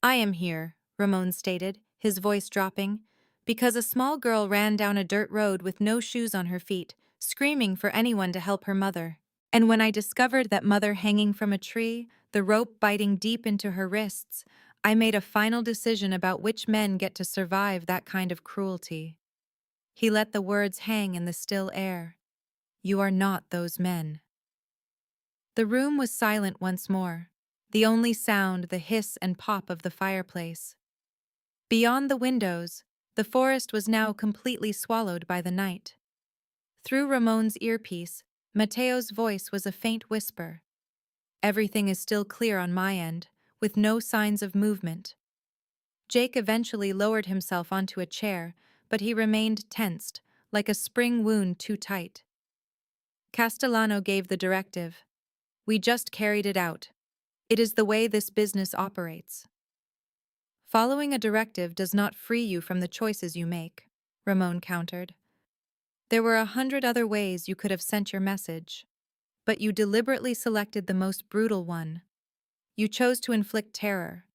"I am here," Ramon stated, his voice dropping, "because a small girl ran down a dirt road with no shoes on her feet, screaming for anyone to help her mother. And when I discovered that mother hanging from a tree, the rope biting deep into her wrists, I made a final decision about which men get to survive that kind of cruelty." He let the words hang in the still air. "You are not those men." The room was silent once more, the only sound the hiss and pop of the fireplace. Beyond the windows, the forest was now completely swallowed by the night. Through Ramon's earpiece, Mateo's voice was a faint whisper. "Everything is still clear on my end, with no signs of movement." Jake eventually lowered himself onto a chair, but he remained tensed, like a spring wound too tight. Castellano gave the directive. "We just carried it out. It is the way this business operates." "Following a directive does not free you from the choices you make," Ramon countered. "There were 100 other ways you could have sent your message. But you deliberately selected the most brutal one. You chose to inflict terror.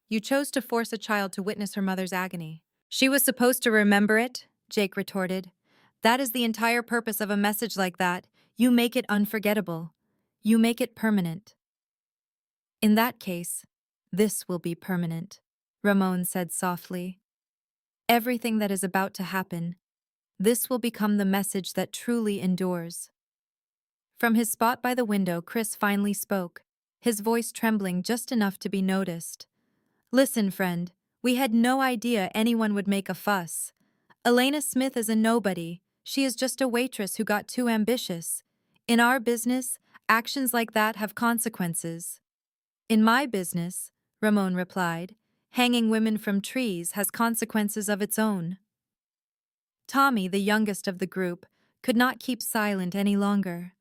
You chose to force a child to witness her mother's agony." "She was supposed to remember it," Jake retorted. "That is the entire purpose of a message like that. You make it unforgettable. You make it permanent." "In that case, this will be permanent," Ramon said softly. "Everything that is about to happen, this will become the message that truly endures." From his spot by the window, Chris finally spoke, his voice trembling just enough to be noticed. "Listen, friend, we had no idea anyone would make a fuss. Elena Smith is a nobody. She is just a waitress who got too ambitious. In our business, actions like that have consequences." "In my business," Ramon replied, "hanging women from trees has consequences of its own." Tommy, the youngest of the group, could not keep silent any longer.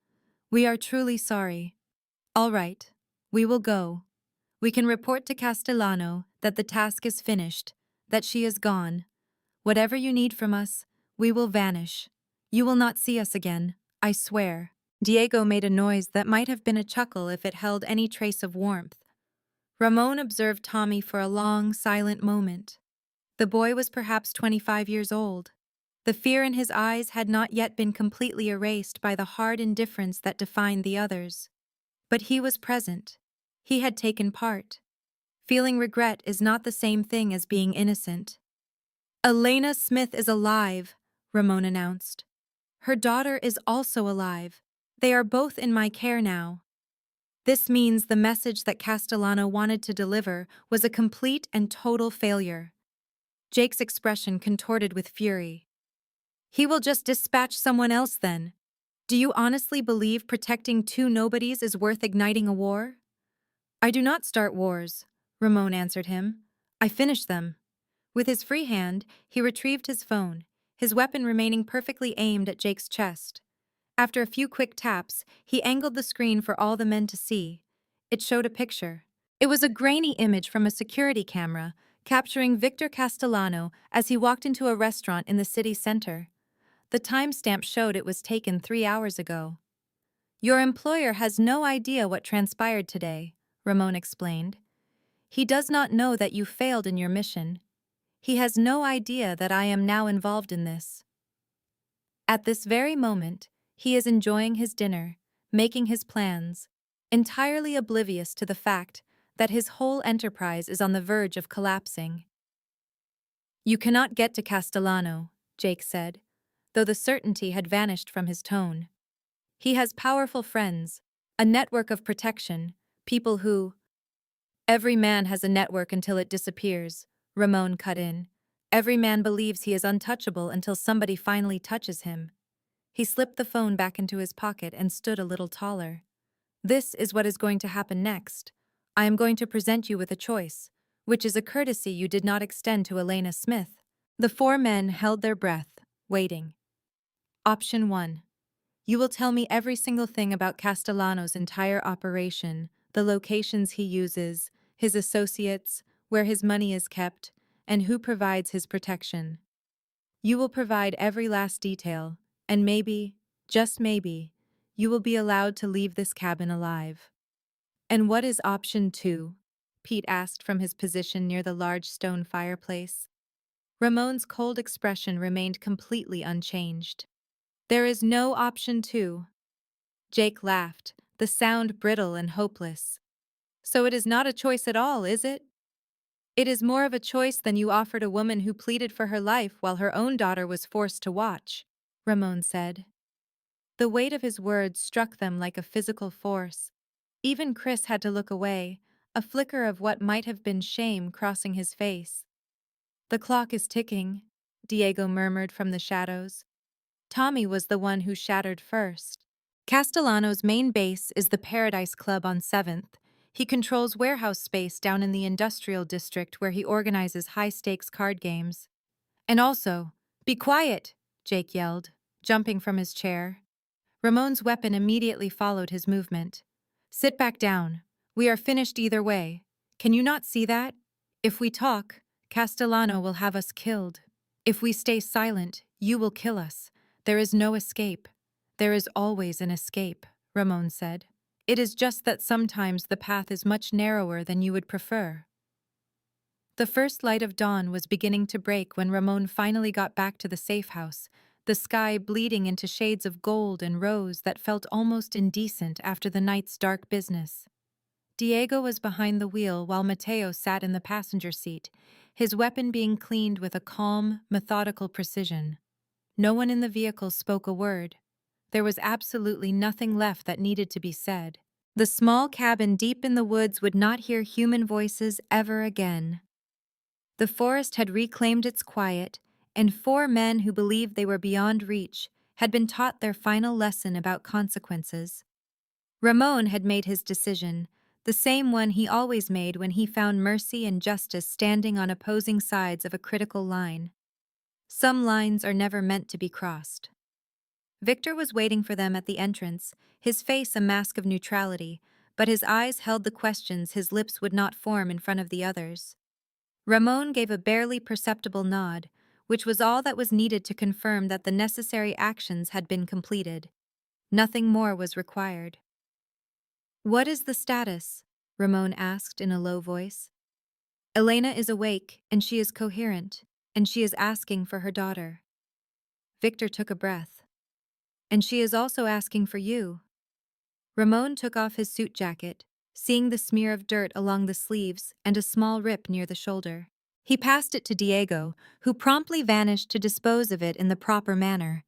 "We are truly sorry. All right, we will go. We can report to Castellano that the task is finished, that she is gone. Whatever you need from us, we will vanish. You will not see us again, I swear." Diego made a noise that might have been a chuckle if it held any trace of warmth. Ramon observed Tommy for a long, silent moment. The boy was perhaps 25 years old. The fear in his eyes had not yet been completely erased by the hard indifference that defined the others. But he was present. He had taken part. Feeling regret is not the same thing as being innocent. "Elena Smith is alive," Ramon announced. "Her daughter is also alive. They are both in my care now." This means the message that Castellano wanted to deliver was a complete and total failure. Jake's expression contorted with fury. "He will just dispatch someone else then. Do you honestly believe protecting two nobodies is worth igniting a war?" "I do not start wars," Ramon answered him. "I finish them." With his free hand, he retrieved his phone, his weapon remaining perfectly aimed at Jake's chest. After a few quick taps, he angled the screen for all the men to see. It showed a picture. It was a grainy image from a security camera, capturing Victor Castellano as he walked into a restaurant in the city center. The timestamp showed it was taken 3 hours ago. "Your employer has no idea what transpired today," Ramon explained. "He does not know that you failed in your mission. He has no idea that I am now involved in this. At this very moment, he is enjoying his dinner, making his plans, entirely oblivious to the fact that his whole enterprise is on the verge of collapsing." "You cannot get to Castellano," Jake said, though the certainty had vanished from his tone. "He has powerful friends, a network of protection, People who, every man has a network until it disappears, Ramon cut in. Every man believes he is untouchable until somebody finally touches him. He slipped the phone back into his pocket and stood a little taller. This is what is going to happen next. I am going to present you with a choice, which is a courtesy you did not extend to Elena Smith. The four men held their breath, waiting. Option 1. You will tell me every single thing about Castellano's entire operation, the locations he uses, his associates, where his money is kept, and who provides his protection. You will provide every last detail, and maybe, just maybe, you will be allowed to leave this cabin alive. And what is option 2? Pete asked from his position near the large stone fireplace. Ramon's cold expression remained completely unchanged. There is no option 2. Jake laughed, the sound brittle and hopeless. So it is not a choice at all, is it? It is more of a choice than you offered a woman who pleaded for her life while her own daughter was forced to watch, Ramon said. The weight of his words struck them like a physical force. Even Chris had to look away, a flicker of what might have been shame crossing his face. The clock is ticking, Diego murmured from the shadows. Tommy was the one who shattered first. Castellano's main base is the Paradise Club on 7th. He controls warehouse space down in the industrial district where he organizes high-stakes card games. And also, be quiet, Jake yelled, jumping from his chair. Ramon's weapon immediately followed his movement. Sit back down. We are finished either way. Can you not see that? If we talk, Castellano will have us killed. If we stay silent, you will kill us. There is no escape. There is always an escape, Ramon said. It is just that sometimes the path is much narrower than you would prefer. The first light of dawn was beginning to break when Ramon finally got back to the safe house, the sky bleeding into shades of gold and rose that felt almost indecent after the night's dark business. Diego was behind the wheel while Mateo sat in the passenger seat, his weapon being cleaned with a calm, methodical precision. No one in the vehicle spoke a word. There was absolutely nothing left that needed to be said. The small cabin deep in the woods would not hear human voices ever again. The forest had reclaimed its quiet, and four men who believed they were beyond reach had been taught their final lesson about consequences. Ramon had made his decision, the same one he always made when he found mercy and justice standing on opposing sides of a critical line. Some lines are never meant to be crossed. Victor was waiting for them at the entrance, his face a mask of neutrality, but his eyes held the questions his lips would not form in front of the others. Ramon gave a barely perceptible nod, which was all that was needed to confirm that the necessary actions had been completed. Nothing more was required. What is the status? Ramon asked in a low voice. Elena is awake, and she is coherent, and she is asking for her daughter. Victor took a breath. And she is also asking for you. Ramon took off his suit jacket, seeing the smear of dirt along the sleeves and a small rip near the shoulder. He passed it to Diego, who promptly vanished to dispose of it in the proper manner.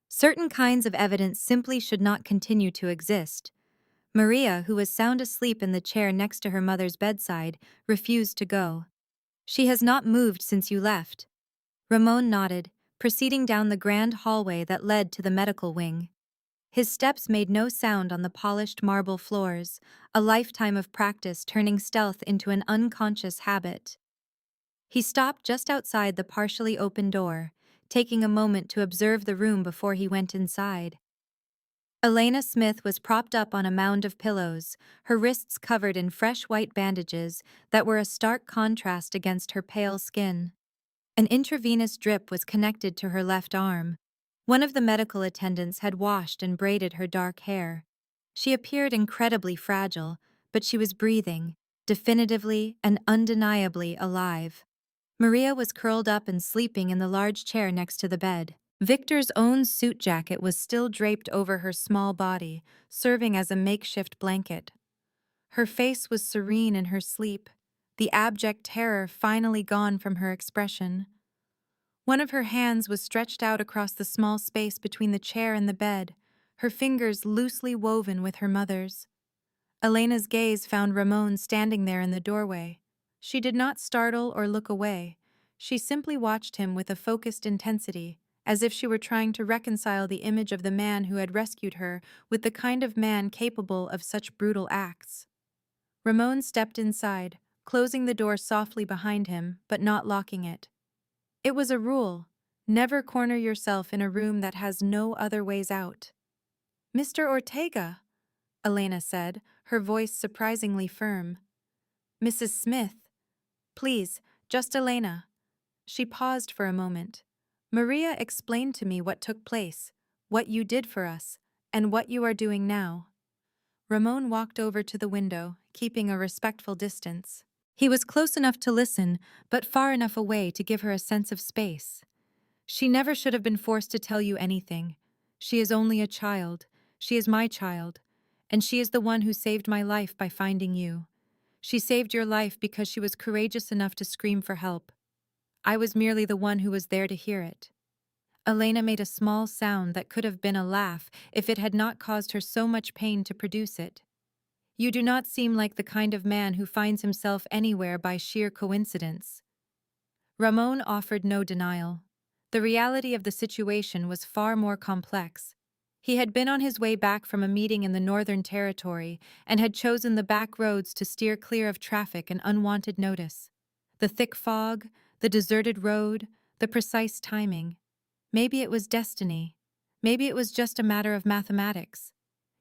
Certain kinds of evidence simply should not continue to exist. Maria, who was sound asleep in the chair next to her mother's bedside, refused to go. She has not moved since you left. Ramon nodded, proceeding down the grand hallway that led to the medical wing. His steps made no sound on the polished marble floors, a lifetime of practice turning stealth into an unconscious habit. He stopped just outside the partially open door, taking a moment to observe the room before he went inside. Elena Smith was propped up on a mound of pillows, her wrists covered in fresh white bandages that were a stark contrast against her pale skin. An intravenous drip was connected to her left arm. One of the medical attendants had washed and braided her dark hair. She appeared incredibly fragile, but she was breathing, definitively and undeniably alive. Maria was curled up and sleeping in the large chair next to the bed. Victor's own suit jacket was still draped over her small body, serving as a makeshift blanket. Her face was serene in her sleep, the abject terror finally gone from her expression. One of her hands was stretched out across the small space between the chair and the bed, her fingers loosely woven with her mother's. Elena's gaze found Ramon standing there in the doorway. She did not startle or look away. She simply watched him with a focused intensity, as if she were trying to reconcile the image of the man who had rescued her with the kind of man capable of such brutal acts. Ramon stepped inside, closing the door softly behind him, but not locking it. It was a rule: never corner yourself in a room that has no other ways out. "Mr. Ortega," Elena said, her voice surprisingly firm. "Mrs. Smith, please, just Elena." She paused for a moment. "Maria explained to me what took place, what you did for us, and what you are doing now." Ramon walked over to the window, keeping a respectful distance. He was close enough to listen, but far enough away to give her a sense of space. "She never should have been forced to tell you anything. She is only a child. She is my child. And she is the one who saved my life by finding you. She saved your life because she was courageous enough to scream for help. I was merely the one who was there to hear it." Elena made a small sound that could have been a laugh if it had not caused her so much pain to produce it. "You do not seem like the kind of man who finds himself anywhere by sheer coincidence." Ramon offered no denial. The reality of the situation was far more complex. He had been on his way back from a meeting in the Northern Territory and had chosen the back roads to steer clear of traffic and unwanted notice. The thick fog, the deserted road, the precise timing. Maybe it was destiny. Maybe it was just a matter of mathematics.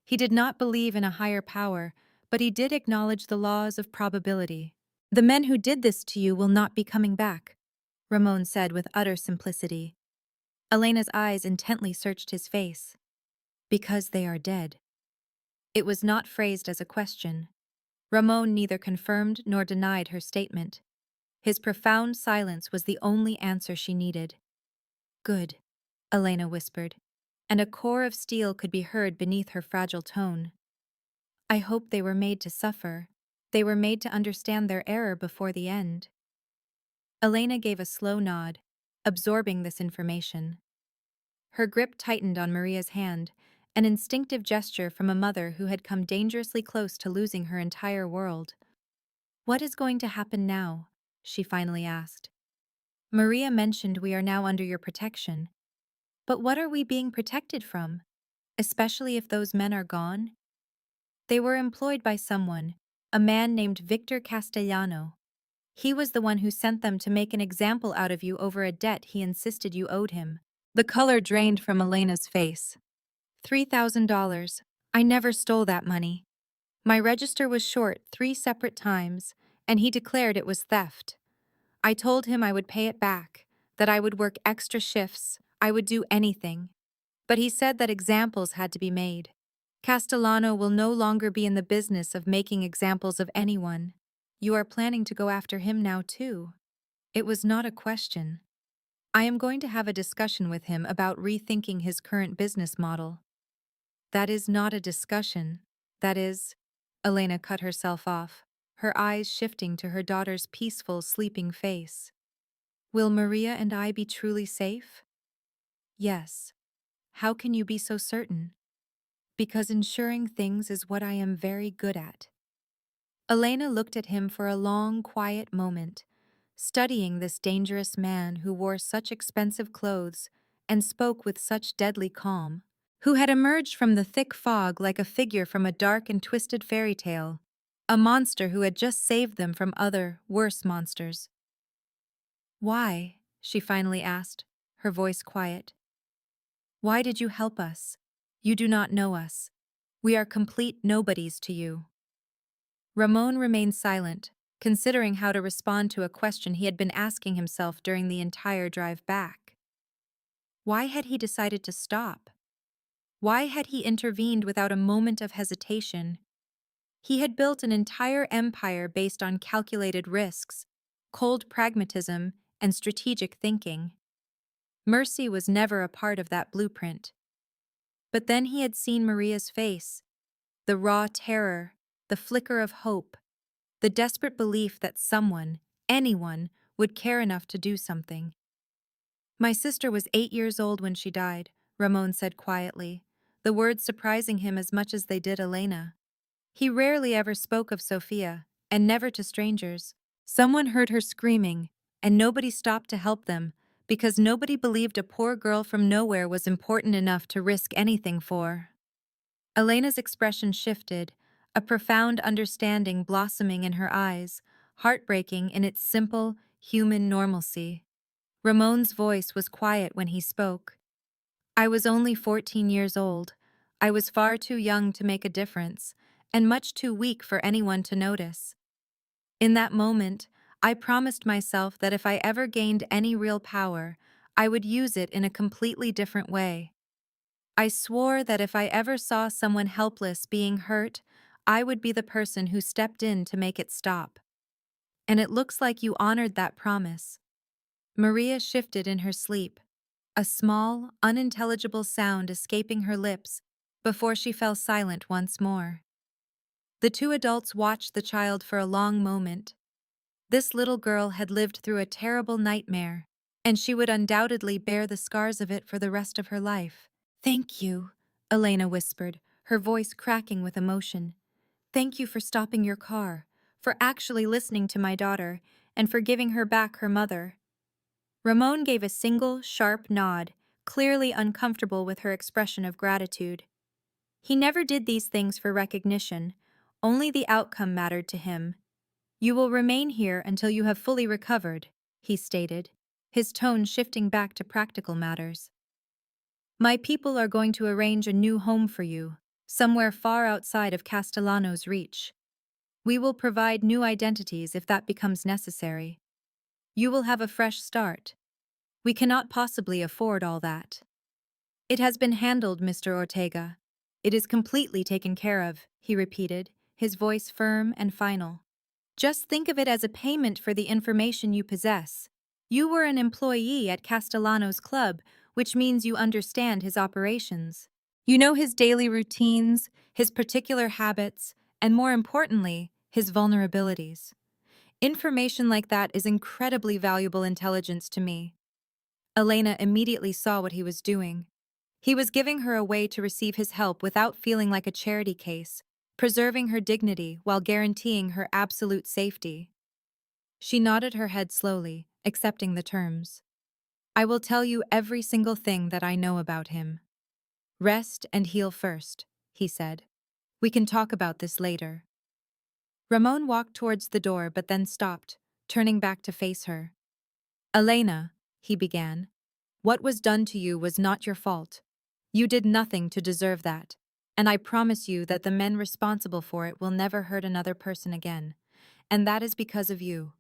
He did not believe in a higher power, but he did acknowledge the laws of probability. "The men who did this to you will not be coming back," Ramon said with utter simplicity. Elena's eyes intently searched his face. "Because they are dead." It was not phrased as a question. Ramon neither confirmed nor denied her statement. His profound silence was the only answer she needed. "Good," Elena whispered, and a core of steel could be heard beneath her fragile tone. "I hope they were made to suffer. They were made to understand their error before the end." Elena gave a slow nod, absorbing this information. Her grip tightened on Maria's hand, an instinctive gesture from a mother who had come dangerously close to losing her entire world. "What is going to happen now?" she finally asked. "Maria mentioned we are now under your protection. But what are we being protected from? Especially if those men are gone?" "They were employed by someone, a man named Victor Castellano. He was the one who sent them to make an example out of you over a debt he insisted you owed him." The color drained from Elena's face. $3,000. I never stole that money. My register was short 3 separate times, and he declared it was theft. I told him I would pay it back, that I would work extra shifts, I would do anything. But he said that examples had to be made. Castellano will no longer be in the business of making examples of anyone. You are planning to go after him now too." It was not a question. "I am going to have a discussion with him about rethinking his current business model." "That is not a discussion. That is—" Elena cut herself off, her eyes shifting to her daughter's peaceful, sleeping face. "Will Maria and I be truly safe?" "Yes." "How can you be so certain?" "Because ensuring things is what I am very good at." Elena looked at him for a long, quiet moment, studying this dangerous man who wore such expensive clothes and spoke with such deadly calm, who had emerged from the thick fog like a figure from a dark and twisted fairy tale, a monster who had just saved them from other, worse monsters. "Why?" she finally asked, her voice quiet. "Why did you help us? You do not know us. We are complete nobodies to you." Ramon remained silent, considering how to respond to a question he had been asking himself during the entire drive back. Why had he decided to stop? Why had he intervened without a moment of hesitation? He had built an entire empire based on calculated risks, cold pragmatism, and strategic thinking. Mercy was never a part of that blueprint. But then he had seen Maria's face, the raw terror, the flicker of hope, the desperate belief that someone, anyone, would care enough to do something. "My sister was 8 years old when she died," Ramon said quietly, the words surprising him as much as they did Elena. He rarely ever spoke of Sophia, and never to strangers. Someone heard her screaming, and nobody stopped to help them, because nobody believed a poor girl from nowhere was important enough to risk anything for. Elena's expression shifted, a profound understanding blossoming in her eyes, heartbreaking in its simple, human normalcy. Ramon's voice was quiet when he spoke. I was only 14 years old. I was far too young to make a difference, and much too weak for anyone to notice. In that moment, I promised myself that if I ever gained any real power, I would use it in a completely different way. I swore that if I ever saw someone helpless being hurt, I would be the person who stepped in to make it stop. And it looks like you honored that promise. Maria shifted in her sleep, a small, unintelligible sound escaping her lips before she fell silent once more. The two adults watched the child for a long moment. This little girl had lived through a terrible nightmare, and she would undoubtedly bear the scars of it for the rest of her life. Thank you, Elena whispered, her voice cracking with emotion. Thank you for stopping your car, for actually listening to my daughter, and for giving her back her mother. Ramon gave a single, sharp nod, clearly uncomfortable with her expression of gratitude. He never did these things for recognition, only the outcome mattered to him. You will remain here until you have fully recovered, he stated, his tone shifting back to practical matters. My people are going to arrange a new home for you, somewhere far outside of Castellano's reach. We will provide new identities if that becomes necessary. You will have a fresh start. We cannot possibly afford all that. It has been handled, Mr. Ortega. It is completely taken care of, he repeated, his voice firm and final. Just think of it as a payment for the information you possess. You were an employee at Castellano's club, which means you understand his operations. You know his daily routines, his particular habits, and more importantly, his vulnerabilities. Information like that is incredibly valuable intelligence to me. Elena immediately saw what he was doing. He was giving her a way to receive his help without feeling like a charity case, preserving her dignity while guaranteeing her absolute safety. She nodded her head slowly, accepting the terms. I will tell you every single thing that I know about him. Rest and heal first, he said. We can talk about this later. Ramon walked towards the door but then stopped, turning back to face her. Elena, he began, what was done to you was not your fault. You did nothing to deserve that, and I promise you that the men responsible for it will never hurt another person again, and that is because of you.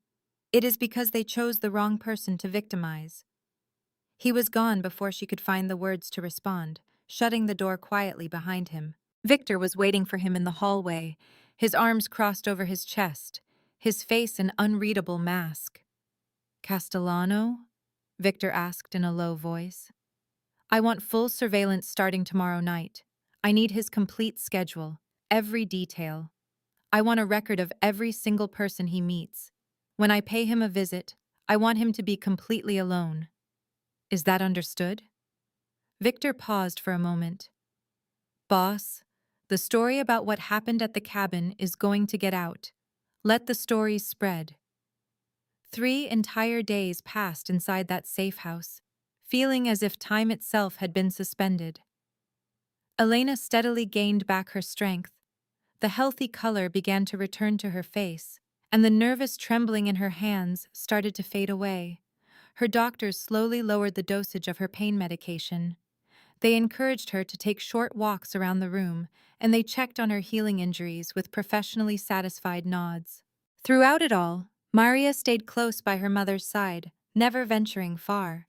It is because they chose the wrong person to victimize. He was gone before she could find the words to respond, shutting the door quietly behind him. Victor was waiting for him in the hallway, his arms crossed over his chest, his face an unreadable mask. Castellano? Victor asked in a low voice. I want full surveillance starting tomorrow night. I need his complete schedule, every detail. I want a record of every single person he meets. When I pay him a visit, I want him to be completely alone. Is that understood? Victor paused for a moment. Boss, the story about what happened at the cabin is going to get out. Let the stories spread. 3 entire days passed inside that safe house, feeling as if time itself had been suspended. Elena steadily gained back her strength. The healthy color began to return to her face, and the nervous trembling in her hands started to fade away. Her doctors slowly lowered the dosage of her pain medication. They encouraged her to take short walks around the room, and they checked on her healing injuries with professionally satisfied nods. Throughout it all, Maria stayed close by her mother's side, never venturing far.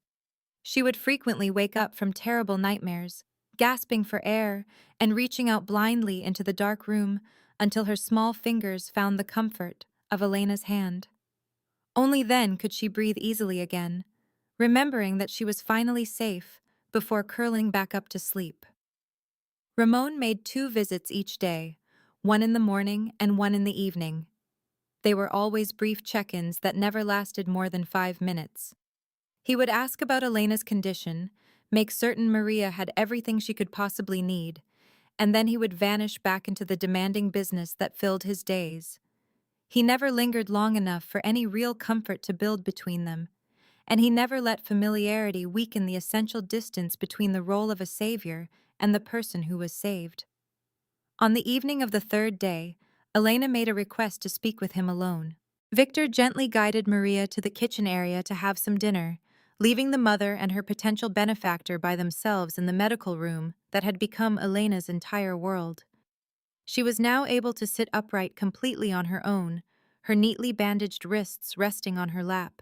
She would frequently wake up from terrible nightmares, gasping for air and reaching out blindly into the dark room until her small fingers found the comfort of Elena's hand. Only then could she breathe easily again, remembering that she was finally safe before curling back up to sleep. Ramon made 2 visits each day, one in the morning and one in the evening. They were always brief check-ins that never lasted more than 5 minutes. He would ask about Elena's condition, make certain Maria had everything she could possibly need, and then he would vanish back into the demanding business that filled his days. He never lingered long enough for any real comfort to build between them, and he never let familiarity weaken the essential distance between the role of a savior and the person who was saved. On the evening of the third day, Elena made a request to speak with him alone. Victor gently guided Maria to the kitchen area to have some dinner, leaving the mother and her potential benefactor by themselves in the medical room that had become Elena's entire world. She was now able to sit upright completely on her own, her neatly bandaged wrists resting on her lap.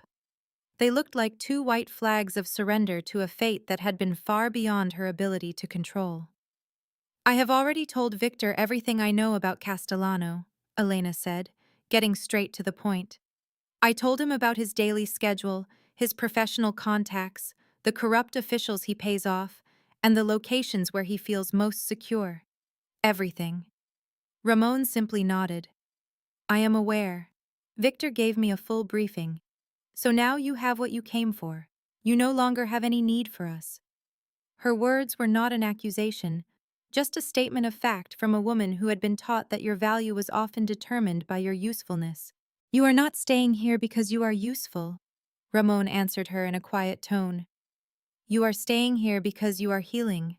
They looked like two white flags of surrender to a fate that had been far beyond her ability to control. "I have already told Victor everything I know about Castellano," Elena said, getting straight to the point. "I told him about his daily schedule, his professional contacts, the corrupt officials he pays off, and the locations where he feels most secure. Everything." Ramon simply nodded. "I am aware." Victor gave me a full briefing. "So now you have what you came for. You no longer have any need for us." Her words were not an accusation, just a statement of fact from a woman who had been taught that your value was often determined by your usefulness. "You are not staying here because you are useful," Ramon answered her in a quiet tone. "You are staying here because you are healing.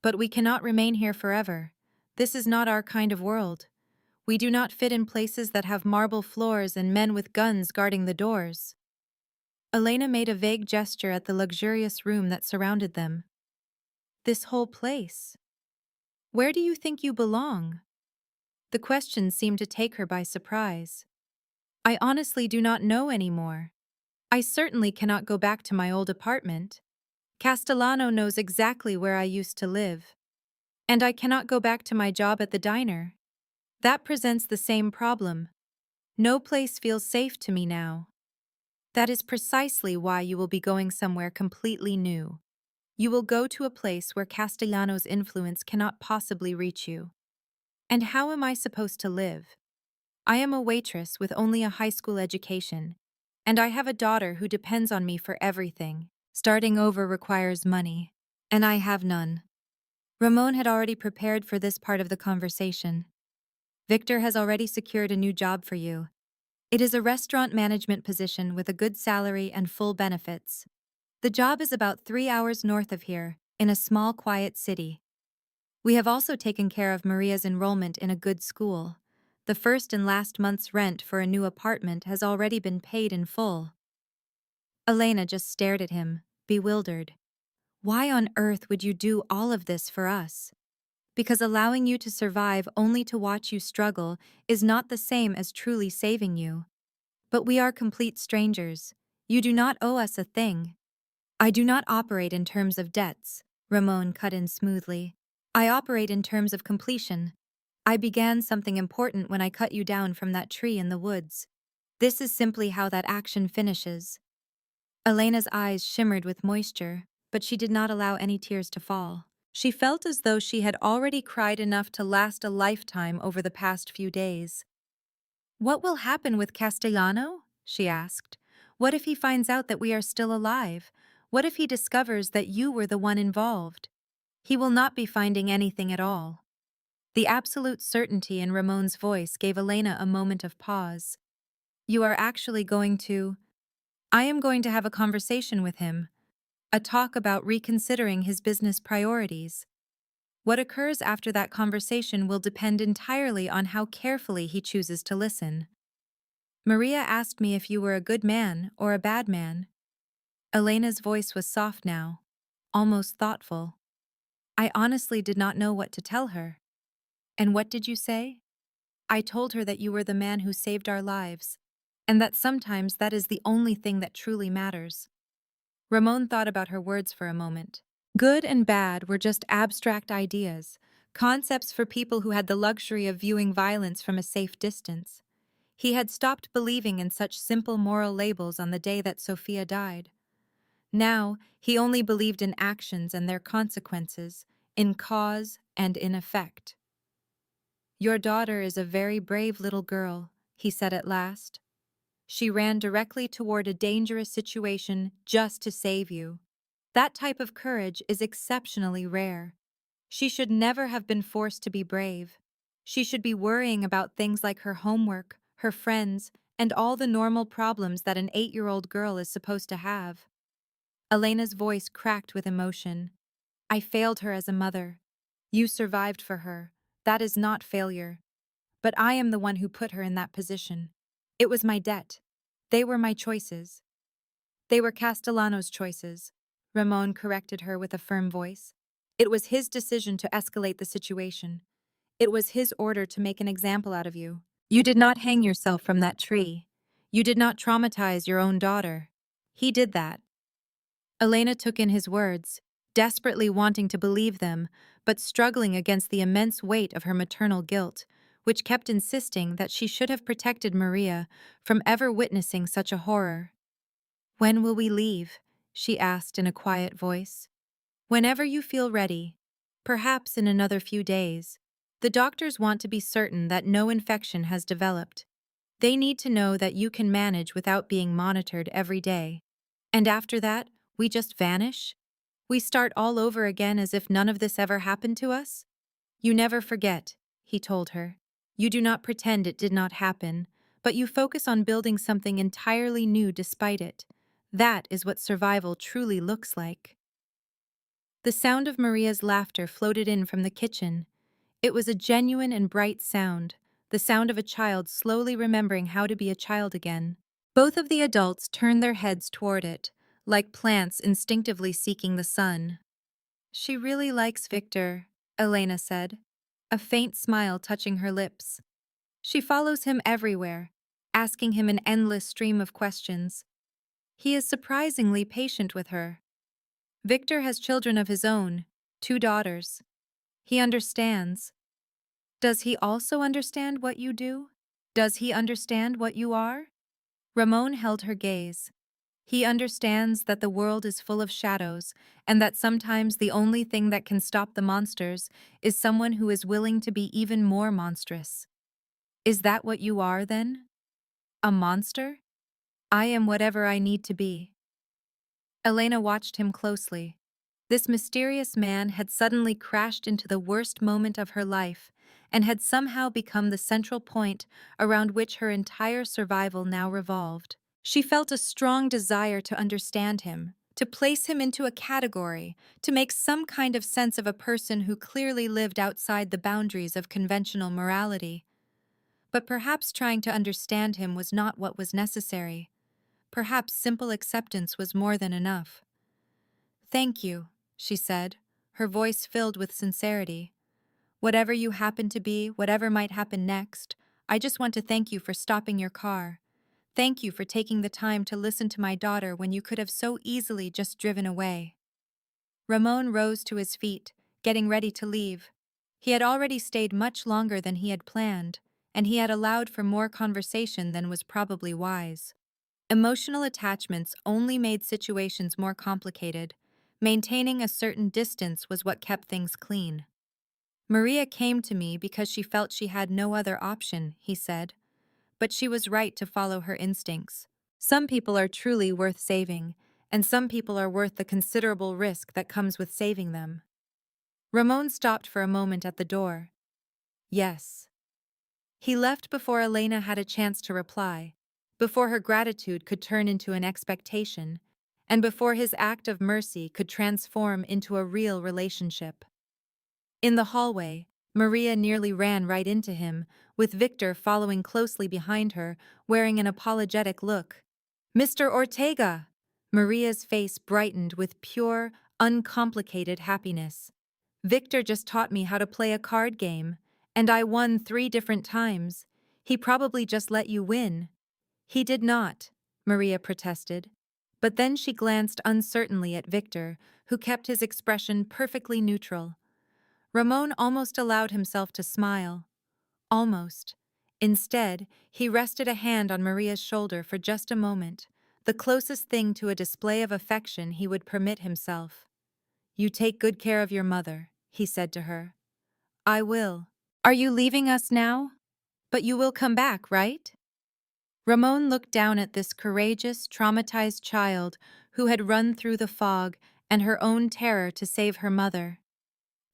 But we cannot remain here forever. This is not our kind of world. We do not fit in places that have marble floors and men with guns guarding the doors." Elena made a vague gesture at the luxurious room that surrounded them. "This whole place? Where do you think you belong?" The question seemed to take her by surprise. "I honestly do not know anymore. I certainly cannot go back to my old apartment. Castellano knows exactly where I used to live. And I cannot go back to my job at the diner. That presents the same problem. No place feels safe to me now." "That is precisely why you will be going somewhere completely new. You will go to a place where Castellano's influence cannot possibly reach you. And how am I supposed to live? I am a waitress with only a high school education, and I have a daughter who depends on me for everything. Starting over requires money, and I have none." Ramon had already prepared for this part of the conversation. "Victor has already secured a new job for you. It is a restaurant management position with a good salary and full benefits. The job is about 3 hours north of here, in a small, quiet city. We have also taken care of Maria's enrollment in a good school. The first and last month's rent for a new apartment has already been paid in full." Elena just stared at him, bewildered. "Why on earth would you do all of this for us?" "Because allowing you to survive only to watch you struggle is not the same as truly saving you. But we are complete strangers. You do not owe us a thing." "I do not operate in terms of debts," Ramon cut in smoothly. "I operate in terms of completion. I began something important when I cut you down from that tree in the woods. This is simply how that action finishes." Elena's eyes shimmered with moisture, but she did not allow any tears to fall. She felt as though she had already cried enough to last a lifetime over the past few days. "What will happen with Castellano?" she asked. "What if he finds out that we are still alive? What if he discovers that you were the one involved?" "He will not be finding anything at all." The absolute certainty in Ramon's voice gave Elena a moment of pause. "You are actually going to—" "I am going to have a conversation with him. A talk about reconsidering his business priorities. What occurs after that conversation will depend entirely on how carefully he chooses to listen." "Maria asked me if you were a good man or a bad man." Elena's voice was soft now, almost thoughtful. "I honestly did not know what to tell her." "And what did you say?" "I told her that you were the man who saved our lives, and that sometimes that is the only thing that truly matters." Ramon thought about her words for a moment. Good and bad were just abstract ideas, concepts for people who had the luxury of viewing violence from a safe distance. He had stopped believing in such simple moral labels on the day that Sophia died. Now, he only believed in actions and their consequences, in cause and in effect. "Your daughter is a very brave little girl," he said at last. "She ran directly toward a dangerous situation just to save you. That type of courage is exceptionally rare. She should never have been forced to be brave. She should be worrying about things like her homework, her friends, and all the normal problems that an 8-year-old girl is supposed to have. Elena's voice cracked with emotion. I failed her as a mother. You survived for her. That is not failure. But I am the one who put her in that position. It was my debt. They were my choices. They were Castellano's choices. Ramon corrected her with a firm voice. It was his decision to escalate the situation. It was his order to make an example out of you. You did not hang yourself from that tree. You did not traumatize your own daughter. He did that. Elena took in his words, desperately wanting to believe them, but struggling against the immense weight of her maternal guilt, which kept insisting that she should have protected Maria from ever witnessing such a horror. When will we leave? She asked in a quiet voice. Whenever you feel ready, perhaps in another few days. The doctors want to be certain that no infection has developed. They need to know that you can manage without being monitored every day. And after that, we just vanish? We start all over again as if none of this ever happened to us? You never forget, he told her. You do not pretend it did not happen, but you focus on building something entirely new despite it. That is what survival truly looks like. The sound of Maria's laughter floated in from the kitchen. It was a genuine and bright sound, the sound of a child slowly remembering how to be a child again. Both of the adults turned their heads toward it, like plants instinctively seeking the sun. She really likes Victor, Elena said, a faint smile touching her lips. She follows him everywhere, asking him an endless stream of questions. He is surprisingly patient with her. Victor has children of his own, 2 daughters. He understands. Does he also understand what you do? Does he understand what you are? Ramon held her gaze. He understands that the world is full of shadows and that sometimes the only thing that can stop the monsters is someone who is willing to be even more monstrous. Is that what you are, then? A monster? I am whatever I need to be. Elena watched him closely. This mysterious man had suddenly crashed into the worst moment of her life and had somehow become the central point around which her entire survival now revolved. She felt a strong desire to understand him, to place him into a category, to make some kind of sense of a person who clearly lived outside the boundaries of conventional morality. But perhaps trying to understand him was not what was necessary. Perhaps simple acceptance was more than enough. Thank you, she said, her voice filled with sincerity. Whatever you happen to be, whatever might happen next, I just want to thank you for stopping your car. Thank you for taking the time to listen to my daughter when you could have so easily just driven away. Ramon rose to his feet, getting ready to leave. He had already stayed much longer than he had planned, and he had allowed for more conversation than was probably wise. Emotional attachments only made situations more complicated. Maintaining a certain distance was what kept things clean. Maria came to me because she felt she had no other option, he said. But she was right to follow her instincts. Some people are truly worth saving, and some people are worth the considerable risk that comes with saving them. Ramon stopped for a moment at the door. Yes. He left before Elena had a chance to reply, before her gratitude could turn into an expectation, and before his act of mercy could transform into a real relationship. In the hallway, Maria nearly ran right into him, with Victor following closely behind her, wearing an apologetic look. Mr. Ortega! Maria's face brightened with pure, uncomplicated happiness. Victor just taught me how to play a card game, and I won 3 different times. He probably just let you win. He did not, Maria protested. But then she glanced uncertainly at Victor, who kept his expression perfectly neutral. Ramon almost allowed himself to smile. Almost. Instead, he rested a hand on Maria's shoulder for just a moment, the closest thing to a display of affection he would permit himself. You take good care of your mother, he said to her. I will. Are you leaving us now? But you will come back, right? Ramon looked down at this courageous, traumatized child who had run through the fog and her own terror to save her mother.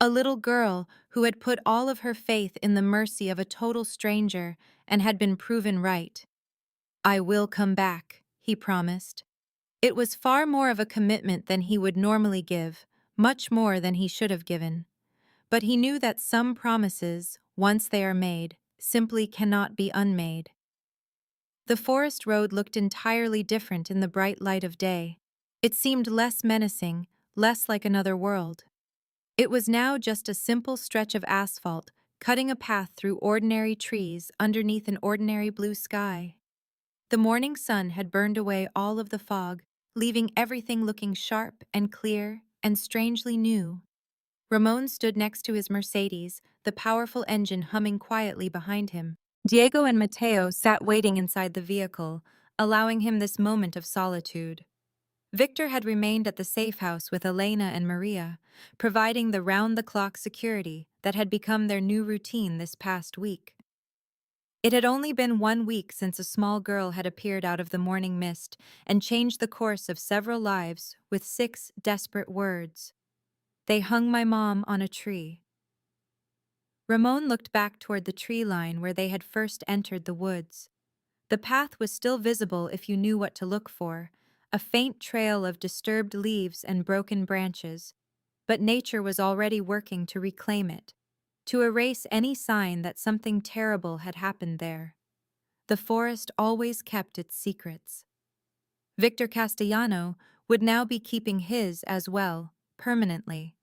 A little girl who had put all of her faith in the mercy of a total stranger and had been proven right. "I will come back," he promised. It was far more of a commitment than he would normally give, much more than he should have given. But he knew that some promises, once they are made, simply cannot be unmade. The forest road looked entirely different in the bright light of day. It seemed less menacing, less like another world. It was now just a simple stretch of asphalt, cutting a path through ordinary trees underneath an ordinary blue sky. The morning sun had burned away all of the fog, leaving everything looking sharp and clear and strangely new. Ramon stood next to his Mercedes, the powerful engine humming quietly behind him. Diego and Mateo sat waiting inside the vehicle, allowing him this moment of solitude. Victor had remained at the safe house with Elena and Maria, providing the round-the-clock security that had become their new routine this past week. It had only been 1 week since a small girl had appeared out of the morning mist and changed the course of several lives with 6 desperate words. "They hung my mom on a tree." Ramon looked back toward the tree line where they had first entered the woods. The path was still visible if you knew what to look for, a faint trail of disturbed leaves and broken branches, but nature was already working to reclaim it, to erase any sign that something terrible had happened there. The forest always kept its secrets. Victor Castellano would now be keeping his as well, permanently.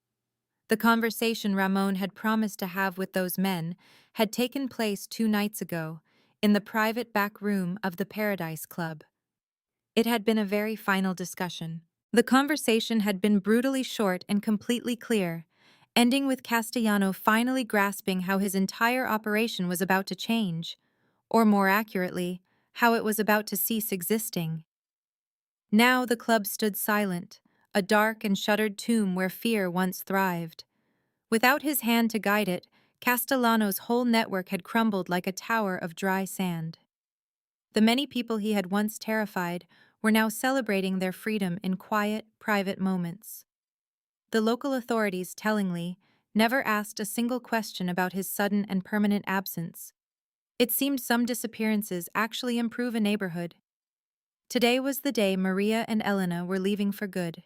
The conversation Ramon had promised to have with those men had taken place 2 nights ago, in the private back room of the Paradise Club. It had been a very final discussion. The conversation had been brutally short and completely clear, ending with Castellano finally grasping how his entire operation was about to change, or more accurately, how it was about to cease existing. Now the club stood silent, a dark and shuttered tomb where fear once thrived. Without his hand to guide it, Castellano's whole network had crumbled like a tower of dry sand. The many people he had once terrified were now celebrating their freedom in quiet, private moments. The local authorities, tellingly, never asked a single question about his sudden and permanent absence. It seemed some disappearances actually improve a neighborhood. Today was the day Maria and Elena were leaving for good.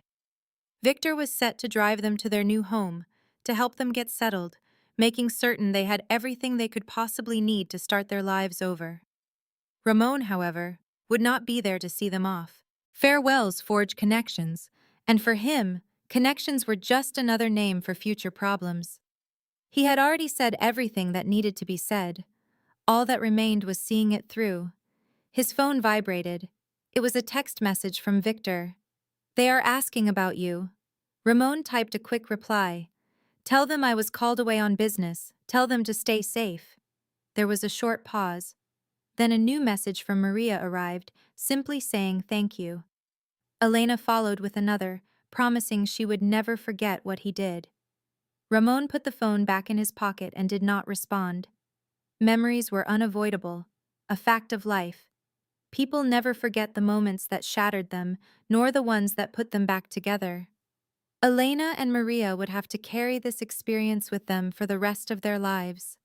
Victor was set to drive them to their new home, to help them get settled, making certain they had everything they could possibly need to start their lives over. Ramon, however, would not be there to see them off. Farewells forge connections, and for him, connections were just another name for future problems. He had already said everything that needed to be said. All that remained was seeing it through. His phone vibrated. It was a text message from Victor. "They are asking about you." Ramon typed a quick reply. "Tell them I was called away on business. Tell them to stay safe." There was a short pause. Then a new message from Maria arrived, simply saying thank you. Elena followed with another, promising she would never forget what he did. Ramon put the phone back in his pocket and did not respond. Memories were unavoidable, a fact of life. People never forget the moments that shattered them, nor the ones that put them back together. Elena and Maria would have to carry this experience with them for the rest of their lives.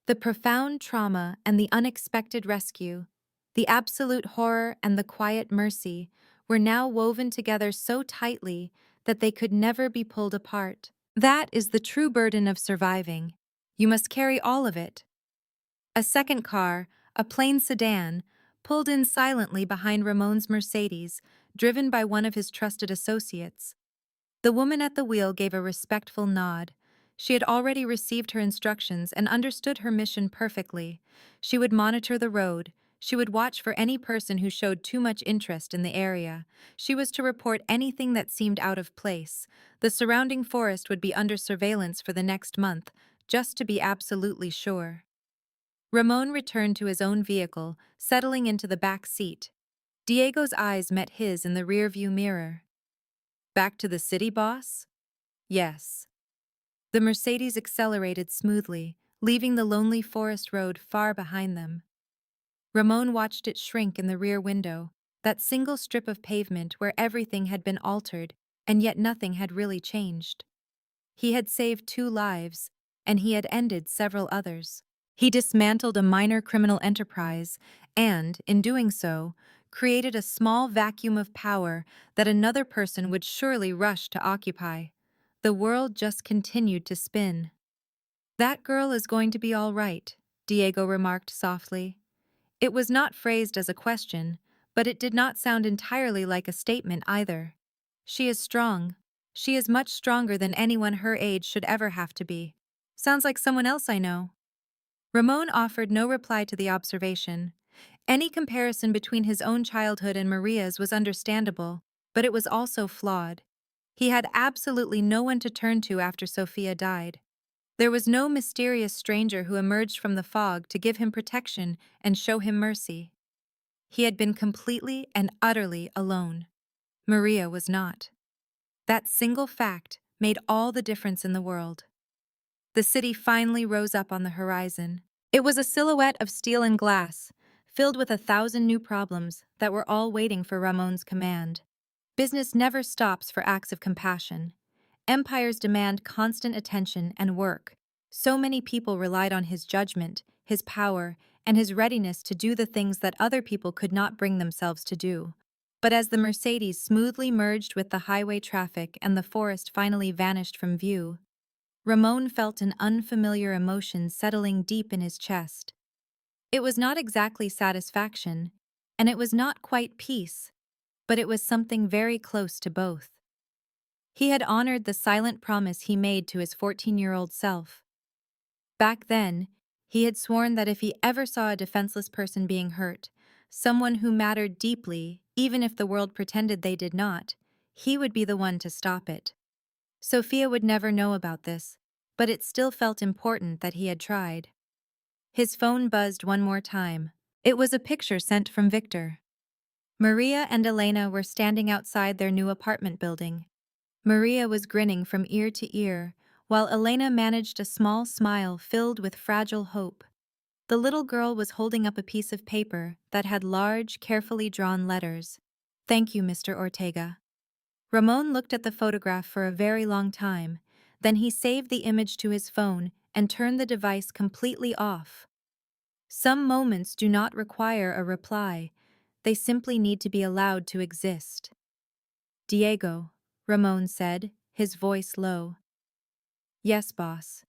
The profound trauma and the unexpected rescue, the absolute horror and the quiet mercy, were now woven together so tightly that they could never be pulled apart. That is the true burden of surviving. You must carry all of it. A second car, a plain sedan, pulled in silently behind Ramon's Mercedes, driven by one of his trusted associates. The woman at the wheel gave a respectful nod. She had already received her instructions and understood her mission perfectly. She would monitor the road. She would watch for any person who showed too much interest in the area. She was to report anything that seemed out of place. The surrounding forest would be under surveillance for the next month, just to be absolutely sure. Ramon returned to his own vehicle, settling into the back seat. Diego's eyes met his in the rearview mirror. "Back to the city, boss?" "Yes." The Mercedes accelerated smoothly, leaving the lonely forest road far behind them. Ramon watched it shrink in the rear window, that single strip of pavement where everything had been altered, and yet nothing had really changed. He had saved 2 lives, and he had ended several others. He dismantled a minor criminal enterprise and, in doing so, created a small vacuum of power that another person would surely rush to occupy. The world just continued to spin. "That girl is going to be all right," Diego remarked softly. It was not phrased as a question, but it did not sound entirely like a statement either. "She is strong. She is much stronger than anyone her age should ever have to be. Sounds like someone else I know." Ramon offered no reply to the observation. Any comparison between his own childhood and Maria's was understandable, but it was also flawed. He had absolutely no one to turn to after Sophia died. There was no mysterious stranger who emerged from the fog to give him protection and show him mercy. He had been completely and utterly alone. Maria was not. That single fact made all the difference in the world. The city finally rose up on the horizon. It was a silhouette of steel and glass, filled with 1,000 new problems that were all waiting for Ramon's command. Business never stops for acts of compassion. Empires demand constant attention and work. So many people relied on his judgment, his power, and his readiness to do the things that other people could not bring themselves to do. But as the Mercedes smoothly merged with the highway traffic and the forest finally vanished from view, Ramon felt an unfamiliar emotion settling deep in his chest. It was not exactly satisfaction, and it was not quite peace, but it was something very close to both. He had honored the silent promise he made to his 14-year-old self. Back then, he had sworn that if he ever saw a defenseless person being hurt, someone who mattered deeply, even if the world pretended they did not, he would be the one to stop it. Sophia would never know about this, but it still felt important that he had tried. His phone buzzed one more time. It was a picture sent from Victor. Maria and Elena were standing outside their new apartment building. Maria was grinning from ear to ear, while Elena managed a small smile filled with fragile hope. The little girl was holding up a piece of paper that had large, carefully drawn letters. "Thank you, Mr. Ortega." Ramon looked at the photograph for a very long time, then he saved the image to his phone and turned the device completely off. Some moments do not require a reply, they simply need to be allowed to exist. "Diego," Ramon said, his voice low. "Yes, boss.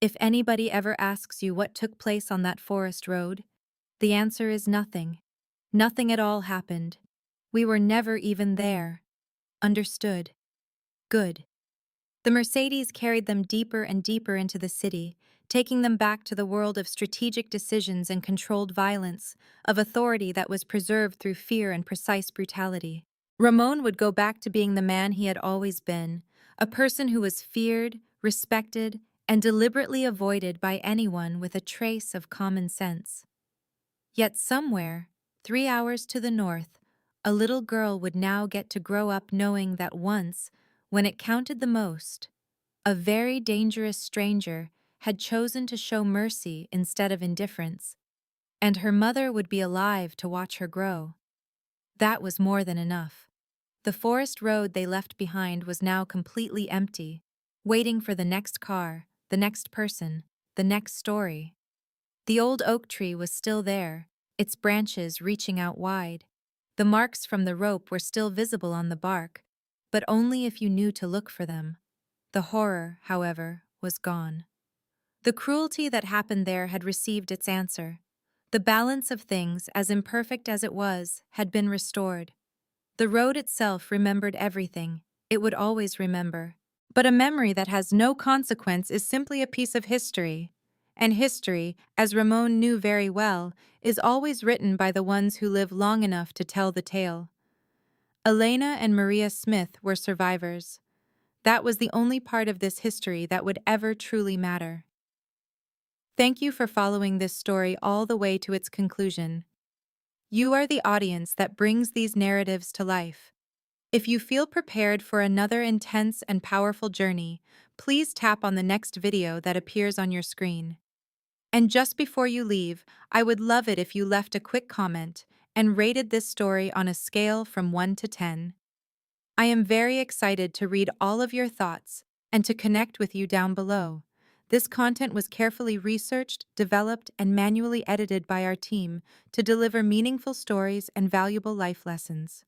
If anybody ever asks you what took place on that forest road, the answer is nothing. Nothing at all happened. We were never even there. Understood? Good." The Mercedes carried them deeper and deeper into the city, taking them back to the world of strategic decisions and controlled violence, of authority that was preserved through fear and precise brutality. Ramon would go back to being the man he had always been, a person who was feared, respected, and deliberately avoided by anyone with a trace of common sense. Yet somewhere, 3 hours to the north, a little girl would now get to grow up knowing that once, when it counted the most, a very dangerous stranger had chosen to show mercy instead of indifference, and her mother would be alive to watch her grow. That was more than enough. The forest road they left behind was now completely empty, waiting for the next car, the next person, the next story. The old oak tree was still there, its branches reaching out wide. The marks from the rope were still visible on the bark, but only if you knew to look for them. The horror, however, was gone. The cruelty that happened there had received its answer. The balance of things, as imperfect as it was, had been restored. The road itself remembered everything. It would always remember. But a memory that has no consequence is simply a piece of history. And history, as Ramon knew very well, is always written by the ones who live long enough to tell the tale. Elena and Maria Smith were survivors. That was the only part of this history that would ever truly matter. Thank you for following this story all the way to its conclusion. You are the audience that brings these narratives to life. If you feel prepared for another intense and powerful journey, please tap on the next video that appears on your screen. And just before you leave, I would love it if you left a quick comment and rated this story on a scale from 1 to 10. I am very excited to read all of your thoughts, and to connect with you down below. This content was carefully researched, developed, and manually edited by our team to deliver meaningful stories and valuable life lessons.